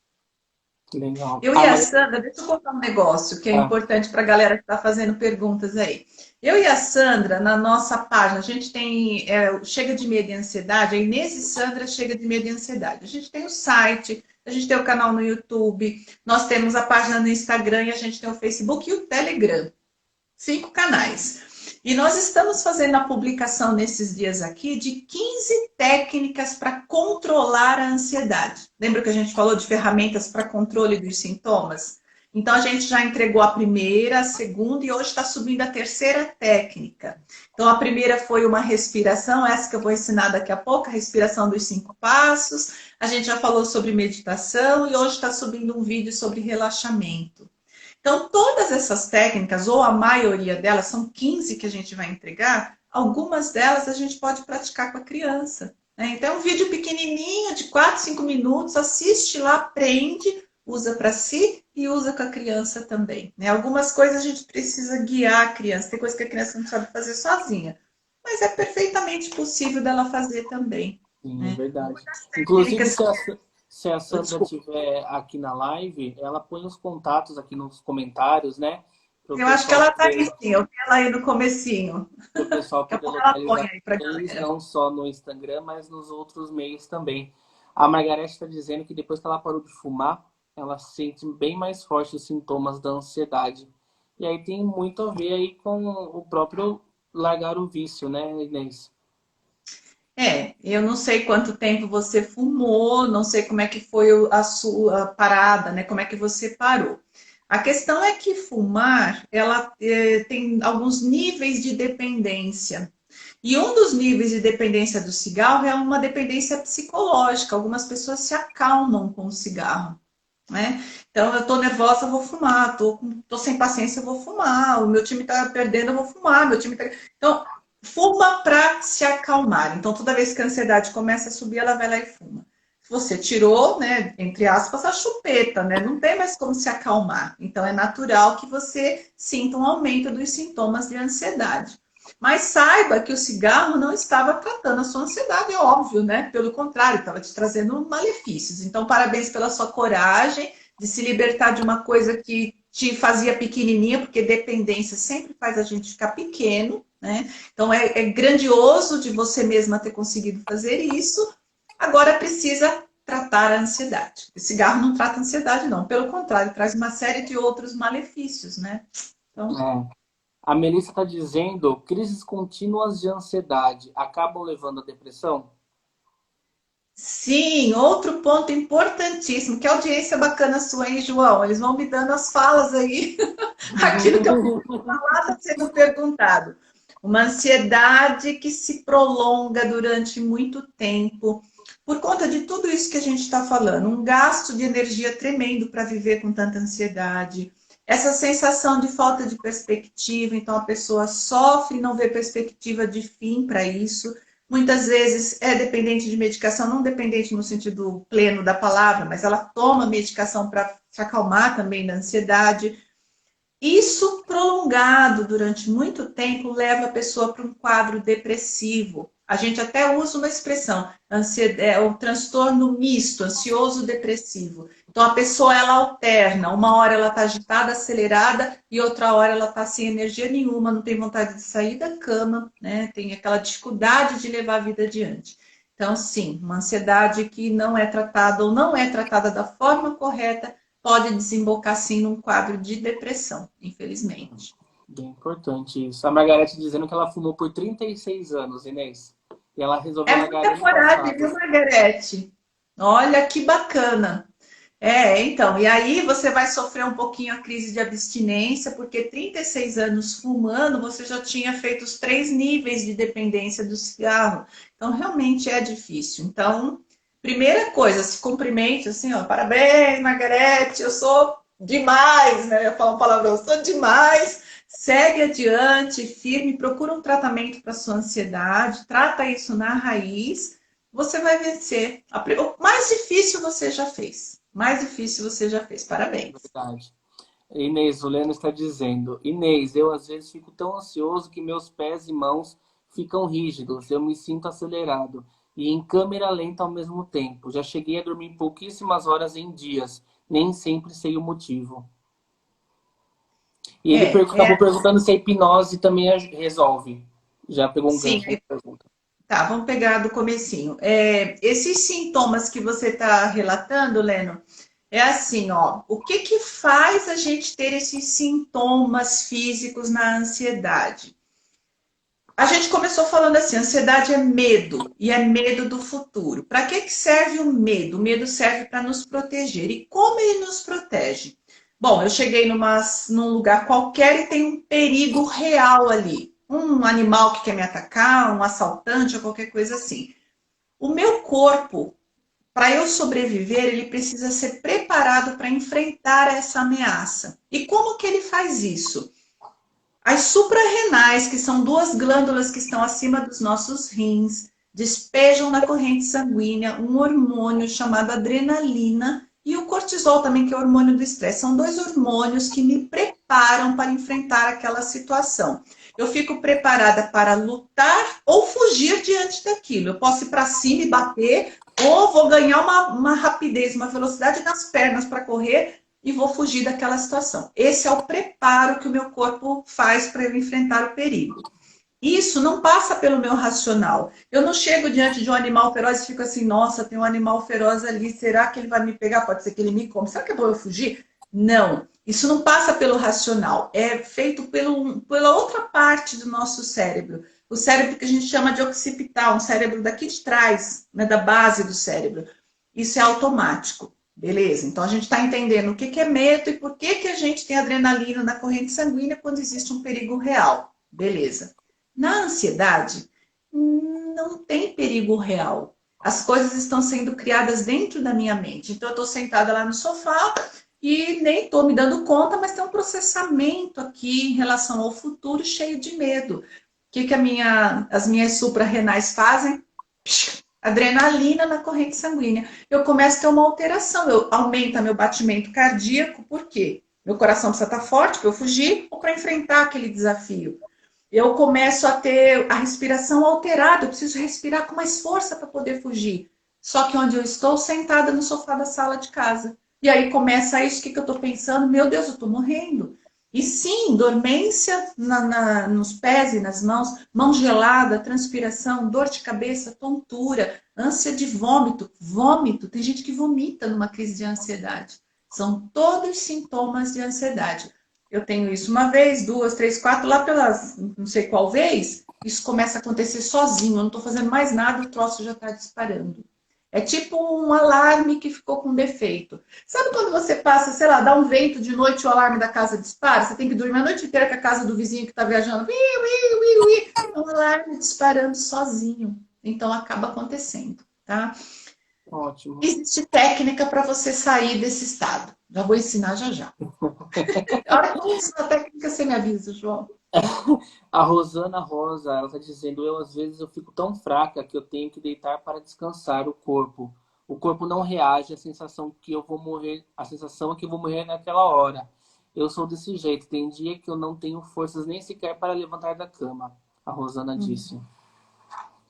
legal. Eu Ah, e a mas... Sandra, deixa eu contar um negócio que é Ah, importante para a galera que está fazendo perguntas aí. Eu e a Sandra, na nossa página, a gente tem o Chega de Medo e Ansiedade, a Inês e Sandra Chega de Medo e Ansiedade. A gente tem o site, a gente tem o canal no YouTube, nós temos a página no Instagram e a gente tem o Facebook e o Telegram. 5 canais. E nós estamos fazendo a publicação nesses dias aqui de 15 técnicas para controlar a ansiedade. Lembra que a gente falou de ferramentas para controle dos sintomas? Então a gente já entregou a primeira, a segunda e hoje está subindo a terceira técnica. Então a primeira foi uma respiração, essa que eu vou ensinar daqui a pouco, a respiração dos 5 passos. A gente já falou sobre meditação e hoje está subindo um vídeo sobre relaxamento. Então, todas essas técnicas, ou a maioria delas, são 15 que a gente vai entregar, algumas delas a gente pode praticar com a criança. Né? Então, é um vídeo pequenininho, de 4, 5 minutos, assiste lá, aprende, usa para si e usa com a criança também. Né? Algumas coisas a gente precisa guiar a criança, tem coisas que a criança não sabe fazer sozinha, mas é perfeitamente possível dela fazer também. sim, é Né? verdade. Inclusive, Técnicas. se a Sandra Desculpa. estiver aqui na live, ela põe os contatos aqui nos comentários, né? Para o Eu acho que pessoal ela está aí poder, sim, eu vi ela aí no comecinho. pro pessoal Daqui a poder pouco ela põe localizar aí para a vocês, galera. não só no Instagram, mas nos outros meios também. A Margareth está dizendo que depois que ela parou de fumar, ela sente bem mais forte os sintomas da ansiedade. E aí tem muito a ver aí com o próprio largar o vício, né, Inês? Eu não sei quanto tempo você fumou, não sei como é que foi a sua parada, né? Como é que você parou. A questão é que fumar, ela tem alguns níveis de dependência. E um dos níveis de dependência do cigarro é uma dependência psicológica. Algumas pessoas se acalmam com o cigarro, né? Então, eu tô nervosa, eu vou fumar. Tô sem paciência, eu vou fumar. O meu time tá perdendo, eu vou fumar. Meu time tá... Então, fuma para se acalmar. Então, toda vez que a ansiedade começa a subir, ela vai lá e fuma. você tirou, né, entre aspas, a chupeta, né? Não tem mais como se acalmar. Então é natural que você sinta um aumento dos sintomas de ansiedade. Mas saiba que o cigarro não estava tratando a sua ansiedade, é óbvio, né? Pelo contrário, estava te trazendo malefícios. Então, parabéns pela sua coragem de se libertar de uma coisa que te fazia pequenininha, porque dependência sempre faz a gente ficar pequeno, né? Então, é grandioso de você mesma ter conseguido fazer isso. Agora precisa tratar a ansiedade. O cigarro não trata a ansiedade, não. Pelo contrário, traz uma série de outros malefícios, né? Então, É. A Melissa está dizendo, crises contínuas de ansiedade acabam levando à depressão? sim, outro ponto importantíssimo. Que audiência bacana sua, hein, João? Eles vão me dando as falas aí. Aquilo que eu está sendo perguntado. Uma ansiedade que se prolonga durante muito tempo, por conta de tudo isso que a gente está falando. Um gasto de energia tremendo para viver com tanta ansiedade. Essa sensação de falta de perspectiva, então a pessoa sofre e não vê perspectiva de fim para isso. Muitas vezes é dependente de medicação, não dependente no sentido pleno da palavra, mas ela toma medicação para se acalmar também da ansiedade. Isso prolongado durante muito tempo leva a pessoa para um quadro depressivo. A gente até usa uma expressão, o transtorno misto, ansioso-depressivo. Então a pessoa ela alterna, uma hora ela está agitada, acelerada e outra hora ela está sem energia nenhuma, não tem vontade de sair da cama, né? Tem aquela dificuldade de levar a vida adiante. Então, sim, uma ansiedade que não é tratada ou não é tratada da forma correta pode desembocar sim num quadro de depressão, infelizmente. Bem importante isso. A Margarete dizendo que ela fumou por 36 anos, Inês. E ela resolveu É largar muita ano coragem, viu, passado. Margarete? Olha que bacana. Então, e aí você vai sofrer um pouquinho a crise de abstinência, porque 36 anos fumando, você já tinha feito os 3 níveis de dependência do cigarro. Então, realmente é difícil. Então, primeira coisa, se cumprimente assim, ó, parabéns, Margarete, eu sou demais, né? Eu ia falar uma palavra, eu sou demais. Segue adiante, firme, procura um tratamento para sua ansiedade, trata isso na raiz, você vai vencer. O mais difícil você já fez. Mais difícil você já fez. Parabéns. Verdade. Inês, o Leno está dizendo, Inês, eu às vezes fico tão ansioso que meus pés e mãos ficam rígidos, eu me sinto acelerado e em câmera lenta ao mesmo tempo. Já cheguei a dormir pouquíssimas horas em dias, nem sempre sei o motivo. E ele É, acabou é, perguntando se a hipnose também resolve. Já pegou um sim. gancho na pergunta. Tá, vamos pegar do comecinho. Esses sintomas que você está relatando, Leno, é assim, ó. O que que faz a gente ter esses sintomas físicos na ansiedade? A gente começou falando assim, ansiedade é medo, e é medo do futuro. Para que que serve o medo? O medo serve para nos proteger. E como ele nos protege? Bom, eu cheguei num lugar qualquer e tem um perigo real ali. Um animal que quer me atacar, um assaltante ou qualquer coisa assim. O meu corpo, para eu sobreviver, ele precisa ser preparado para enfrentar essa ameaça. E como que ele faz isso? As suprarrenais, que são duas glândulas que estão acima dos nossos rins, despejam na corrente sanguínea um hormônio chamado adrenalina e o cortisol também, que é o hormônio do estresse. São dois hormônios que me preparam para enfrentar aquela situação. Eu fico preparada para lutar ou fugir diante daquilo. Eu posso ir para cima e bater, ou vou ganhar uma rapidez, uma velocidade nas pernas para correr e vou fugir daquela situação. Esse é o preparo que o meu corpo faz para eu enfrentar o perigo. Isso não passa pelo meu racional. Eu não chego diante de um animal feroz e fico assim, nossa, tem um animal feroz ali, será que ele vai me pegar? Pode ser que ele me come. Será que é bom eu fugir? Não. Isso não passa pelo racional. É feito pela outra parte do nosso cérebro. O cérebro que a gente chama de occipital, um cérebro daqui de trás, né, da base do cérebro. Isso é automático. Beleza, então a gente está entendendo o que é medo e por que a gente tem adrenalina na corrente sanguínea quando existe um perigo real. Beleza. Na ansiedade, não tem perigo real. As coisas estão sendo criadas dentro da minha mente. Então eu estou sentada lá no sofá e nem estou me dando conta, mas tem um processamento aqui em relação ao futuro cheio de medo. O que as minhas suprarrenais fazem? adrenalina na corrente sanguínea. Eu começo a ter uma alteração, aumenta meu batimento cardíaco, por quê? Meu coração precisa estar forte para eu fugir ou para enfrentar aquele desafio. Eu começo a ter a respiração alterada, eu preciso respirar com mais força para poder fugir. Só que onde eu estou, sentada no sofá da sala de casa. E aí começa isso, o que eu estou pensando? Meu Deus, eu estou morrendo. E sim, dormência nos pés e nas mãos, mão gelada, transpiração, dor de cabeça, tontura, ânsia de vômito. Vômito, tem gente que vomita numa crise de ansiedade. São todos sintomas de ansiedade. Eu tenho isso uma vez, duas, três, quatro, lá pelas não sei qual vez, isso começa a acontecer sozinho, eu não estou fazendo mais nada, o troço já está disparando. É tipo um alarme que ficou com defeito. Sabe quando você passa, sei lá, dá um vento de noite e o alarme da casa dispara? Você tem que dormir a noite inteira com a casa do vizinho que está viajando. É um alarme disparando sozinho. Então acaba acontecendo, tá? Ótimo. Existe técnica para você sair desse estado. Já vou ensinar já já. A hora que eu ensino a técnica, você me avisa, João. A Rosana Rosa, ela está dizendo, às vezes eu fico tão fraca que eu tenho que deitar para descansar o corpo. O corpo não reage à sensação que eu vou morrer, a sensação é que eu vou morrer naquela hora. Eu sou desse jeito, tem dia que eu não tenho forças nem sequer para levantar da cama. A Rosana disse.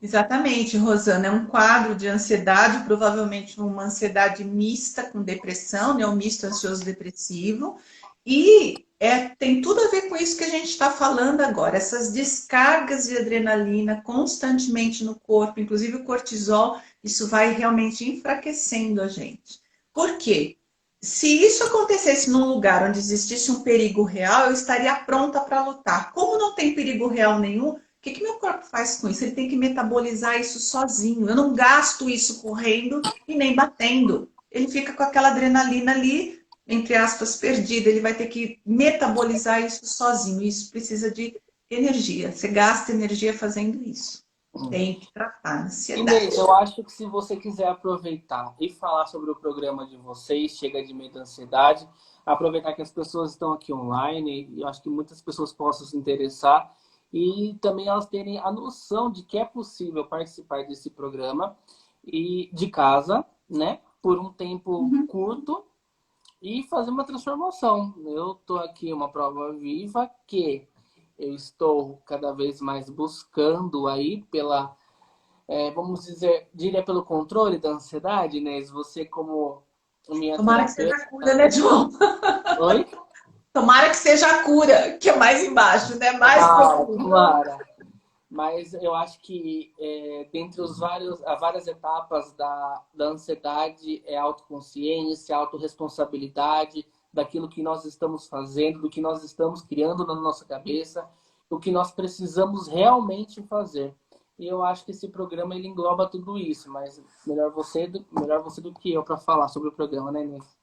Exatamente, Rosana. É um quadro de ansiedade, provavelmente uma ansiedade mista com depressão, né? Um misto ansioso-depressivo. E tem tudo a ver com isso que a gente está falando agora. Essas descargas de adrenalina constantemente no corpo, inclusive o cortisol, isso vai realmente enfraquecendo a gente. Por quê? Se isso acontecesse num lugar onde existisse um perigo real, eu estaria pronta para lutar. Como não tem perigo real nenhum, o que meu corpo faz com isso? Ele tem que metabolizar isso sozinho. Eu não gasto isso correndo e nem batendo. Ele fica com aquela adrenalina ali, entre aspas, perdida. Ele vai ter que metabolizar isso sozinho. Isso precisa de energia. Você gasta energia fazendo isso. Tem que tratar a ansiedade. Inês, eu acho que se você quiser aproveitar e falar sobre o programa de vocês, Chega de Medo e Ansiedade, aproveitar que as pessoas estão aqui online, e eu acho que muitas pessoas possam se interessar, e também elas terem a noção de que é possível participar desse programa e de casa, né, por um tempo curto e fazer uma transformação. Eu estou aqui uma prova viva que eu estou cada vez mais buscando aí pela vamos dizer, diria pelo controle da ansiedade, Inês, você como minha Tomara que seja terapeuta. a cura, né, João? Oi? Tomara que seja a cura, que é mais embaixo, né? Mais Ah, profundo. Clara. Mas eu acho que dentre as várias etapas da ansiedade é autoconsciência, autorresponsabilidade daquilo que nós estamos fazendo, do que nós estamos criando na nossa cabeça, o que nós precisamos realmente fazer. E eu acho que esse programa ele engloba tudo isso, mas melhor você do que eu para falar sobre o programa, né, Inês?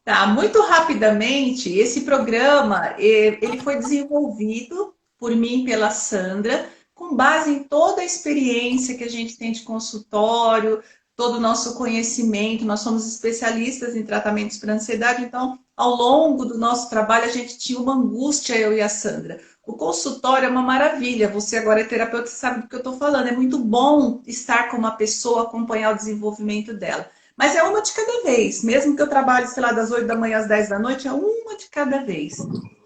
Tá, muito rapidamente, esse programa, ele foi desenvolvido por mim e pela Sandra, com base em toda a experiência que a gente tem de consultório, todo o nosso conhecimento. Nós somos especialistas em tratamentos para ansiedade, então, ao longo do nosso trabalho, a gente tinha uma angústia, eu e a Sandra. O consultório é uma maravilha, você agora é terapeuta, sabe do que eu estou falando. É muito bom estar com uma pessoa, acompanhar o desenvolvimento dela. Mas é uma de cada vez. Mesmo que eu trabalhe, sei lá, das 8 da manhã às 10 da noite, é uma de cada vez.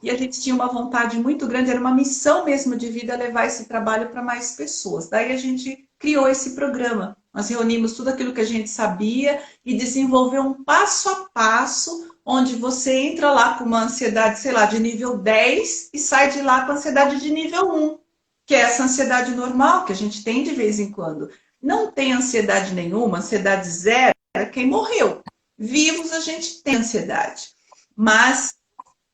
E a gente tinha uma vontade muito grande, era uma missão mesmo de vida levar esse trabalho para mais pessoas. Daí a gente criou esse programa. Nós reunimos tudo aquilo que a gente sabia e desenvolveu um passo a passo, onde você entra lá com uma ansiedade, sei lá, de nível 10 e sai de lá com ansiedade de nível 1, que é essa ansiedade normal que a gente tem de vez em quando. Não tem ansiedade nenhuma, ansiedade zero, quem morreu. Vivos a gente tem ansiedade, mas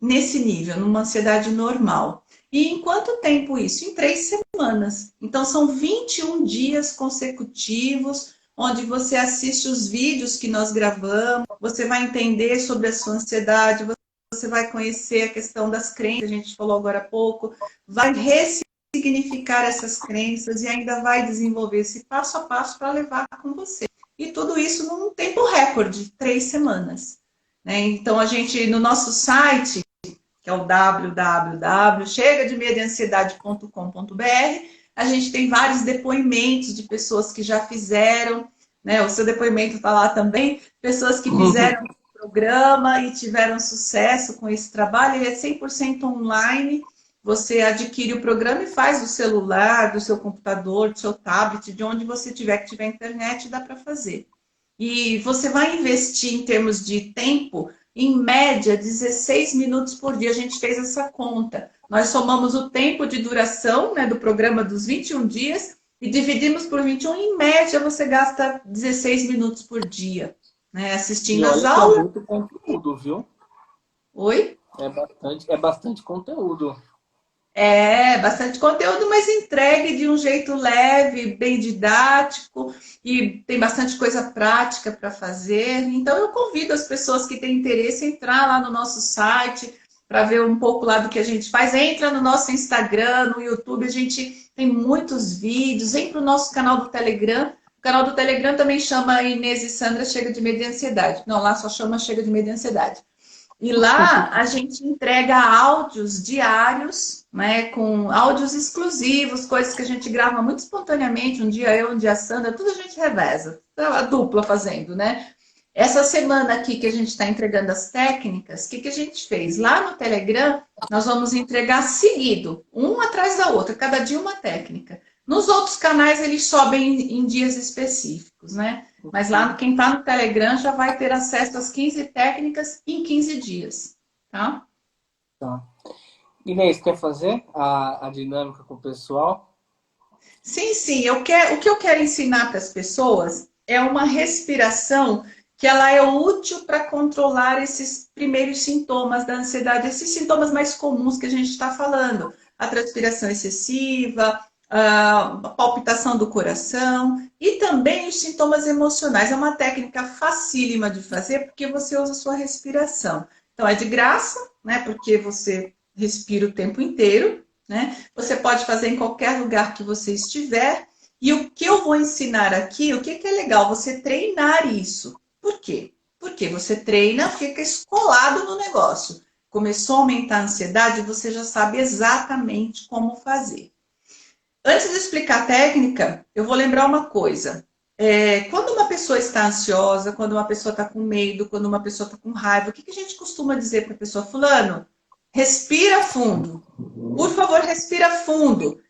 nesse nível, numa ansiedade normal. E em quanto tempo isso? Em 3 semanas. Então são 21 dias consecutivos, onde você assiste os vídeos que nós gravamos, você vai entender sobre a sua ansiedade, você vai conhecer a questão das crenças, a gente falou agora há pouco, vai ressignificar essas crenças e ainda vai desenvolver esse passo a passo para levar com você. E tudo isso num tempo recorde, 3 semanas. Né? Então, a gente, no nosso site, que é o www.chegademedoansiedade.com.br, A gente tem vários depoimentos de pessoas que já fizeram, né? O seu depoimento está lá também, pessoas que fizeram o programa e tiveram sucesso com esse trabalho. Ele é 100% online. Você adquire o programa e faz do celular, do seu computador, do seu tablet, de onde você tiver, que tiver internet, dá para fazer. E você vai investir em termos de tempo, em média, 16 minutos por dia. A gente fez essa conta. Nós somamos o tempo de duração, né, do programa dos 21 dias e dividimos por 21. Em média, você gasta 16 minutos por dia, né, E assistindo as olha que é aulas. muito conteúdo, viu? Oi? É bastante conteúdo. É, bastante conteúdo, mas entregue de um jeito leve, bem didático e tem bastante coisa prática para fazer. Então, eu convido as pessoas que têm interesse a entrar lá no nosso site para ver um pouco lá do que a gente faz. Entra no nosso Instagram, no YouTube, a gente tem muitos vídeos. Vem para o nosso canal do Telegram. O canal do Telegram também chama Inês e Sandra Chega de Medo e Ansiedade. Não, lá só chama Chega de Medo e Ansiedade. E lá a gente entrega áudios diários, né, com áudios exclusivos, coisas que a gente grava muito espontaneamente, um dia eu, um dia a Sandra, tudo a gente reveza, a dupla fazendo, né? Essa semana aqui que a gente está entregando as técnicas, o que a gente fez? Lá no Telegram, nós vamos entregar seguido, um atrás da outra, cada dia uma técnica. Nos outros canais, eles sobem em dias específicos, né? Mas lá, quem está no Telegram já vai ter acesso às 15 técnicas em 15 dias, tá? Tá. Inês, quer fazer a dinâmica com o pessoal? Sim, sim. O que eu quero ensinar para as pessoas é uma respiração que ela é útil para controlar esses primeiros sintomas da ansiedade, esses sintomas mais comuns que a gente está falando. A transpiração excessiva, a palpitação do coração e também os sintomas emocionais. É uma técnica facílima de fazer porque você usa a sua respiração. Então, é de graça, né? Porque você respira o tempo inteiro, né? Você pode fazer em qualquer lugar que você estiver. E o que eu vou ensinar aqui, o que é legal? Você treinar isso. Por quê? Porque você treina, fica escolado no negócio. Começou a aumentar a ansiedade, você já sabe exatamente como fazer. Antes de explicar a técnica, eu vou lembrar uma coisa. Quando uma pessoa está ansiosa, quando uma pessoa está com medo, quando uma pessoa está com raiva, o que a gente costuma dizer para a pessoa? Fulano, respira fundo. Por favor, respira fundo.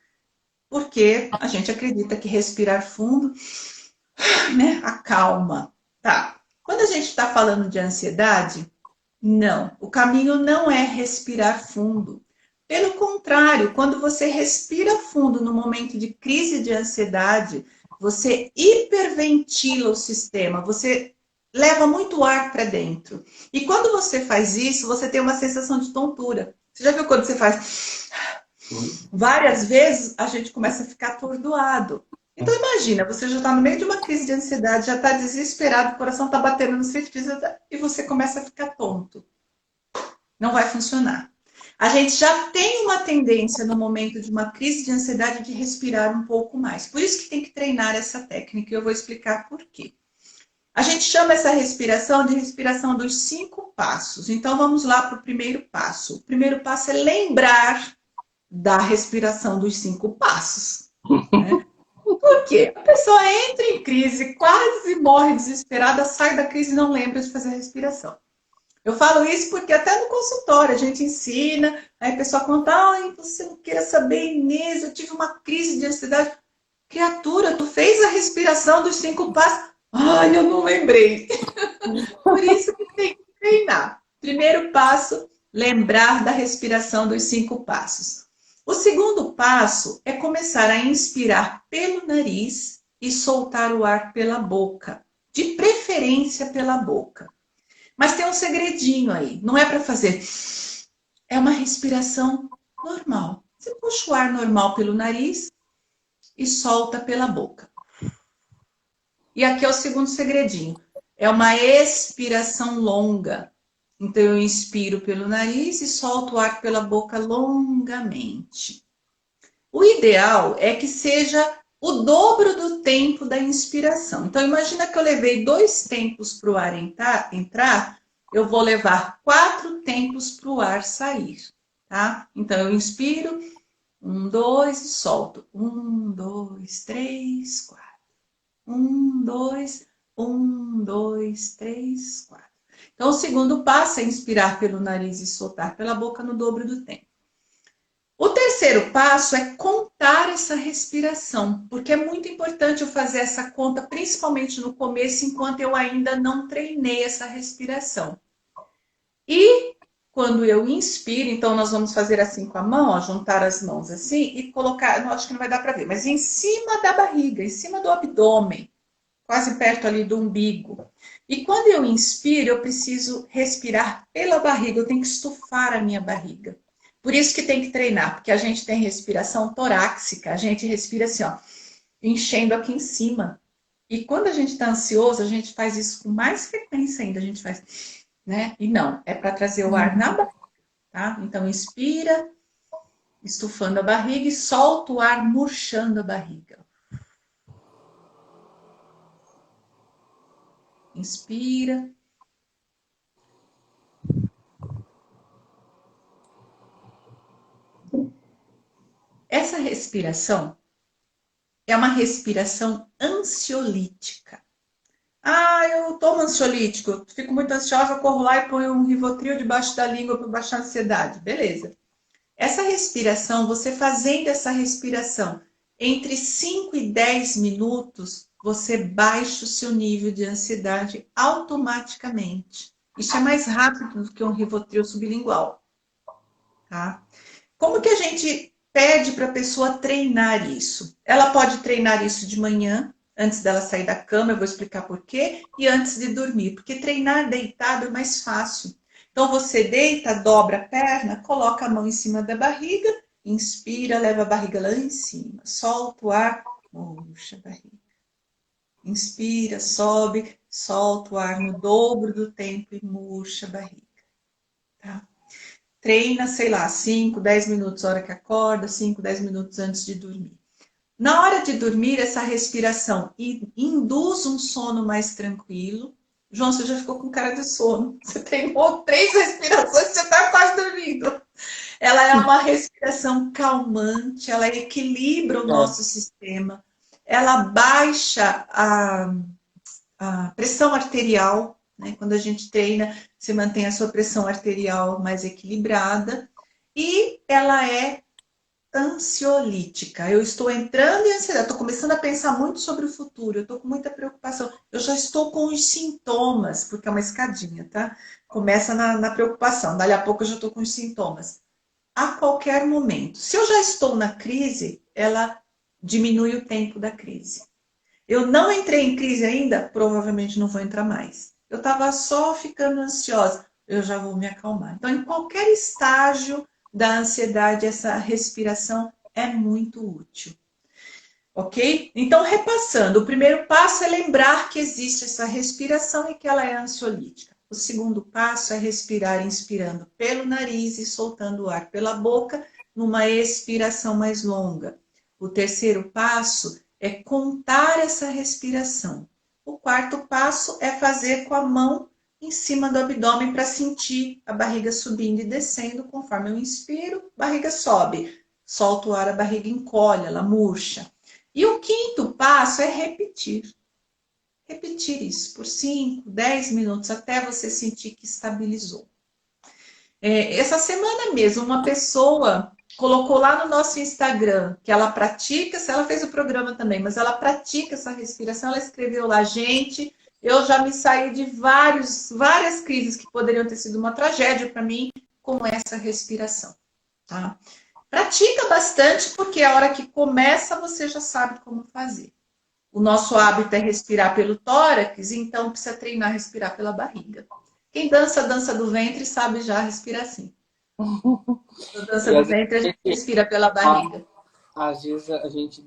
Porque a gente acredita que respirar fundo, né, acalma. Tá. Quando a gente está falando de ansiedade, não. O caminho não é respirar fundo. Pelo contrário, quando você respira fundo no momento de crise de ansiedade, você hiperventila o sistema, você leva muito ar para dentro. E quando você faz isso, você tem uma sensação de tontura. Você já viu quando você faz várias vezes, a gente começa a ficar atordoado. Então imagina, você já está no meio de uma crise de ansiedade, já está desesperado, o coração está batendo no seu e você começa a ficar tonto. Não vai funcionar. A gente já tem uma tendência no momento de uma crise de ansiedade de respirar um pouco mais. Por isso que tem que treinar essa técnica e eu vou explicar por quê. A gente chama essa respiração de respiração dos 5 passos. Então vamos lá para o primeiro passo. O primeiro passo é lembrar da respiração dos 5 passos. Né? Por quê? A pessoa entra em crise, quase morre desesperada, sai da crise e não lembra de fazer a respiração. Eu falo isso porque até no consultório a gente ensina, aí a pessoa conta, ai, você não queira saber, Inês, eu tive uma crise de ansiedade. Criatura, tu fez a respiração dos 5 passos? Ai, eu não lembrei. Por isso que tem que treinar. Primeiro passo, lembrar da respiração dos 5 passos. O segundo passo é começar a inspirar pelo nariz e soltar o ar pela boca, de preferência pela boca. Mas tem um segredinho aí, não é para fazer. É uma respiração normal. Você puxa o ar normal pelo nariz e solta pela boca. E aqui é o segundo segredinho. É uma expiração longa. Então eu inspiro pelo nariz e solto o ar pela boca longamente. O ideal é que seja o dobro do tempo da inspiração. Então, imagina que eu levei 2 tempos para o ar entrar, eu vou levar 4 tempos para o ar sair, tá? Então, eu inspiro Um, dois e solto. Um, dois, três, quatro. Um, dois, três, quatro. Então, o segundo passo é inspirar pelo nariz e soltar pela boca no dobro do tempo. O terceiro passo é contar essa respiração, porque é muito importante eu fazer essa conta, principalmente no começo, enquanto eu ainda não treinei essa respiração. E quando eu inspiro, então nós vamos fazer assim com a mão, ó, juntar as mãos assim e colocar, não, acho que não vai dar para ver, mas em cima da barriga, em cima do abdômen, quase perto ali do umbigo. E quando eu inspiro, eu preciso respirar pela barriga, eu tenho que estufar a minha barriga. Por isso que tem que treinar, porque a gente tem respiração torácica, a gente respira assim, ó, enchendo aqui em cima. E quando a gente está ansioso, a gente faz isso com mais frequência ainda, a gente faz, né? E não, é para trazer o ar na barriga, tá? Então, inspira, estufando a barriga e solta o ar murchando a barriga. Inspira. Essa respiração é uma respiração ansiolítica. Ah, eu tomo ansiolítico, fico muito ansiosa, corro lá e ponho um Rivotril debaixo da língua para baixar a ansiedade. Beleza. Essa respiração, você fazendo essa respiração entre 5 e 10 minutos, você baixa o seu nível de ansiedade automaticamente. Isso é mais rápido do que um Rivotril sublingual, tá? Como que a gente pede para a pessoa treinar isso? Ela pode treinar isso de manhã, antes dela sair da cama, eu vou explicar por quê, e antes de dormir, porque treinar deitado é mais fácil. Então você deita, dobra a perna, coloca a mão em cima da barriga, inspira, leva a barriga lá em cima, solta o ar, murcha a barriga. Inspira, sobe, solta o ar no dobro do tempo e murcha a barriga. Tá? Treina, sei lá, 5, 10 minutos na hora que acorda, 5, 10 minutos antes de dormir. Na hora de dormir, essa respiração induz um sono mais tranquilo. João, você já ficou com cara de sono. Você treinou 3 respirações, você está quase dormindo. Ela é uma respiração calmante, ela equilibra o É, nosso sistema, ela baixa a pressão arterial, né? Quando a gente treina, você mantém a sua pressão arterial mais equilibrada e ela é ansiolítica. Eu estou entrando em ansiedade, estou começando a pensar muito sobre o futuro, eu estou com muita preocupação. Eu já estou com os sintomas, porque é uma escadinha, tá? Começa na preocupação, dali a pouco eu já estou com os sintomas. A qualquer momento. Se eu já estou na crise, ela diminui o tempo da crise. Eu não entrei em crise ainda, provavelmente não vou entrar mais. Eu estava só ficando ansiosa, eu já vou me acalmar. Então, em qualquer estágio da ansiedade, essa respiração é muito útil. Ok? Então, repassando, o primeiro passo é lembrar que existe essa respiração e que ela é ansiolítica. O segundo passo é respirar inspirando pelo nariz e soltando o ar pela boca, numa expiração mais longa. O terceiro passo é contar essa respiração. O quarto passo é fazer com a mão em cima do abdômen para sentir a barriga subindo e descendo. Conforme eu inspiro, a barriga sobe. Solto o ar, a barriga encolhe, ela murcha. E o quinto passo é repetir. Repetir isso por 5, 10 minutos, até você sentir que estabilizou. Essa semana mesmo, uma pessoa colocou lá no nosso Instagram que ela pratica, se ela fez o programa também, mas ela pratica essa respiração, ela escreveu lá, gente, eu já me saí de várias crises que poderiam ter sido uma tragédia para mim com essa respiração, tá? Pratica bastante, porque a hora que começa você já sabe como fazer. O nosso hábito é respirar pelo tórax, então precisa treinar a respirar pela barriga. Quem dança a dança do ventre sabe já respirar assim. Na dança e do às vezes, ventre a gente respira pela a- barriga. às vezes a gente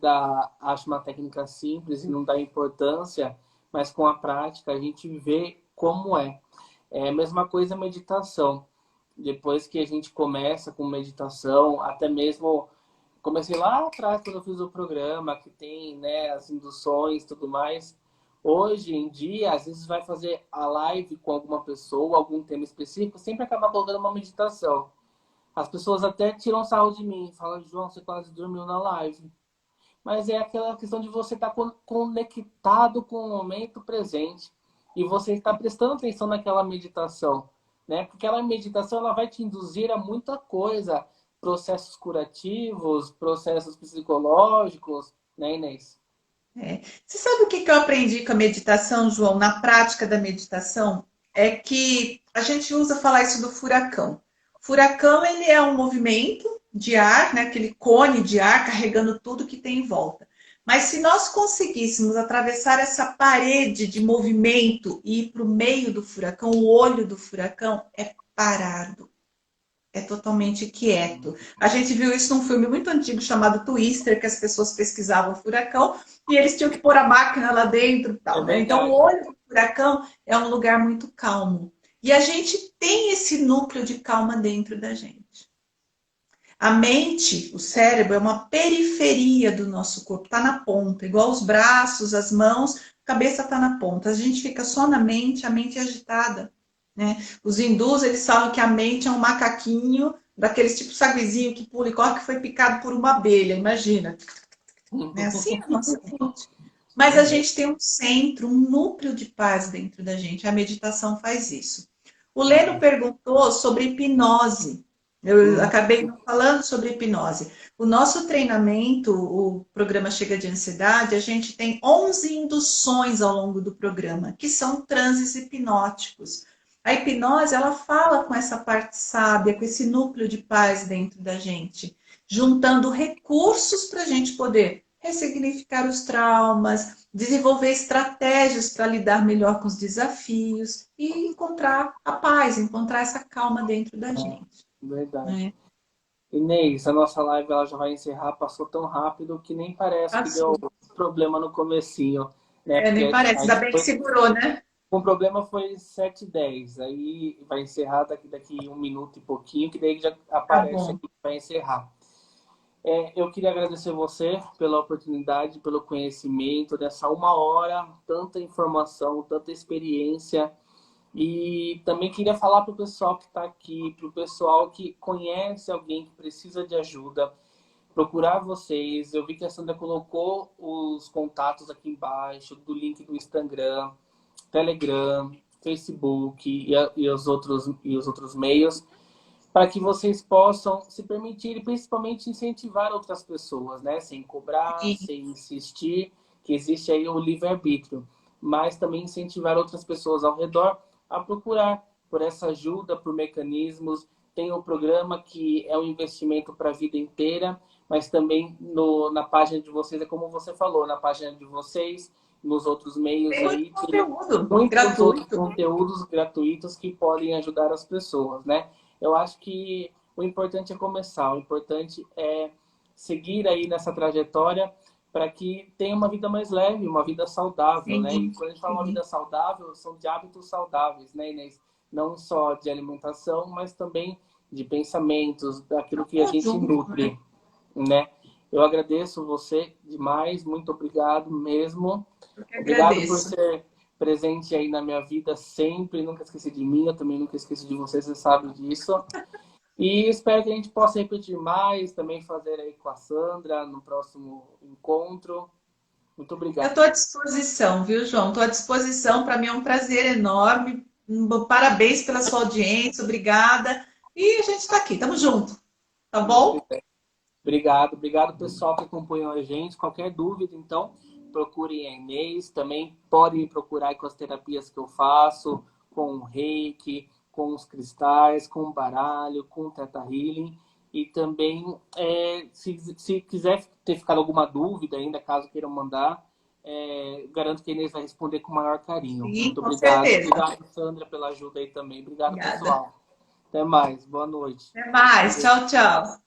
acha uma técnica simples e não dá importância, mas com a prática a gente vê como é. É a mesma coisa a meditação. Depois que a gente começa com meditação, até mesmo comecei lá atrás quando eu fiz o programa, que tem, né, as induções e tudo mais. Hoje em dia, às vezes vai fazer a live com alguma pessoa, algum tema específico, sempre acaba colocando uma meditação. As pessoas até tiram sarro de mim, falam, João, você quase dormiu na live. Mas é aquela questão de você estar conectado com o momento presente e você está prestando atenção naquela meditação, né? Porque aquela meditação ela vai te induzir a muita coisa, processos curativos, processos psicológicos, né, Inês? É. Você sabe o que que eu aprendi com a meditação, João, na prática da meditação? É que a gente usa falar isso do furacão. O furacão, ele é um movimento de ar, né? Aquele cone de ar carregando tudo que tem em volta. Mas se nós conseguíssemos atravessar essa parede de movimento e ir para o meio do furacão, o olho do furacão é parado. É totalmente quieto. A gente viu isso num filme muito antigo chamado Twister, que as pessoas pesquisavam o furacão e eles tinham que pôr a máquina lá dentro e É tal, né? Então, o verdade. olho do furacão é um lugar muito calmo. E a gente tem esse núcleo de calma dentro da gente. A mente, o cérebro, é uma periferia do nosso corpo, está na ponta, igual os braços, as mãos, a cabeça está na ponta. A gente fica só na mente, a mente é agitada, né? Os hindus, eles falam que a mente é um macaquinho, daqueles tipo saguizinho que pula e corre, que foi picado por uma abelha, imagina. É assim a nossa mente. Mas a gente tem um centro, um núcleo de paz dentro da gente. A meditação faz isso. O Leno perguntou sobre hipnose. Eu acabei não falando sobre hipnose. O nosso treinamento, o programa Chega de Ansiedade, a gente tem 11 induções ao longo do programa, que são transes hipnóticos. A hipnose, ela fala com essa parte sábia, com esse núcleo de paz dentro da gente, juntando recursos para a gente poder ressignificar os traumas, desenvolver estratégias para lidar melhor com os desafios e encontrar a paz, encontrar essa calma dentro da gente. Verdade. Né? Inês, a nossa live ela já vai encerrar, passou tão rápido que nem parece que deu Passou. problema no comecinho, né? É, nem Porque parece, a ainda gente bem que foi, segurou, né? o problema foi 7h10, aí vai encerrar daqui 1 minuto e pouquinho, que daí já Tá aparece bom. aqui que vai encerrar. Eu queria agradecer você pela oportunidade, pelo conhecimento dessa 1 hora, tanta informação, tanta experiência. E também queria falar para o pessoal que está aqui, para o pessoal que conhece alguém que precisa de ajuda, procurar vocês. Eu vi que a Sandra colocou os contatos aqui embaixo, do link do Instagram, Telegram, Facebook e os outros meios, para que vocês possam se permitir e principalmente incentivar outras pessoas, né? Sem cobrar, E sem insistir, que existe aí o livre-arbítrio, mas também incentivar outras pessoas ao redor a procurar por essa ajuda, por mecanismos. Tem o programa que é um investimento para a vida inteira, mas também na página de vocês, é como você falou, na página de vocês, nos outros meios tem muito aí, tem conteúdo muitos outros gratuito. conteúdos gratuitos que podem ajudar as pessoas, né? Eu acho que o importante é começar, o importante é seguir aí nessa trajetória para que tenha uma vida mais leve, uma vida saudável, né? E Sim, quando a gente fala uma sim. vida saudável, são de hábitos saudáveis, né, Inês? Não só de alimentação, mas também de pensamentos, daquilo que a Tudo gente junto, né? nutre, né? Eu agradeço você demais, muito obrigado mesmo. Eu que Obrigado por agradeço. ser presente aí na minha vida sempre, nunca esqueci de mim, eu também nunca esqueço de você, você sabe disso. E espero que a gente possa repetir mais, também fazer aí com a Sandra no próximo encontro. Muito Eu obrigado. estou à disposição, viu, João? Estou à disposição. Para mim é um prazer enorme. Parabéns pela sua audiência, obrigada. E a gente está aqui, estamos juntos, tá bom? Obrigado pessoal que acompanhou a gente. Qualquer dúvida, então, procurem a Inês. Também podem me procurar com as terapias que eu faço, com o reiki, com os cristais, com o baralho, com o Theta Healing. E também, se quiser ter ficado alguma dúvida ainda, caso queiram mandar, garanto que a Inês vai responder com o maior carinho. Sim, Muito com obrigado. certeza. Obrigado, Sandra, pela ajuda aí também. Obrigado, Obrigada. pessoal. Até mais. Boa noite. Até mais. Tchau, tchau.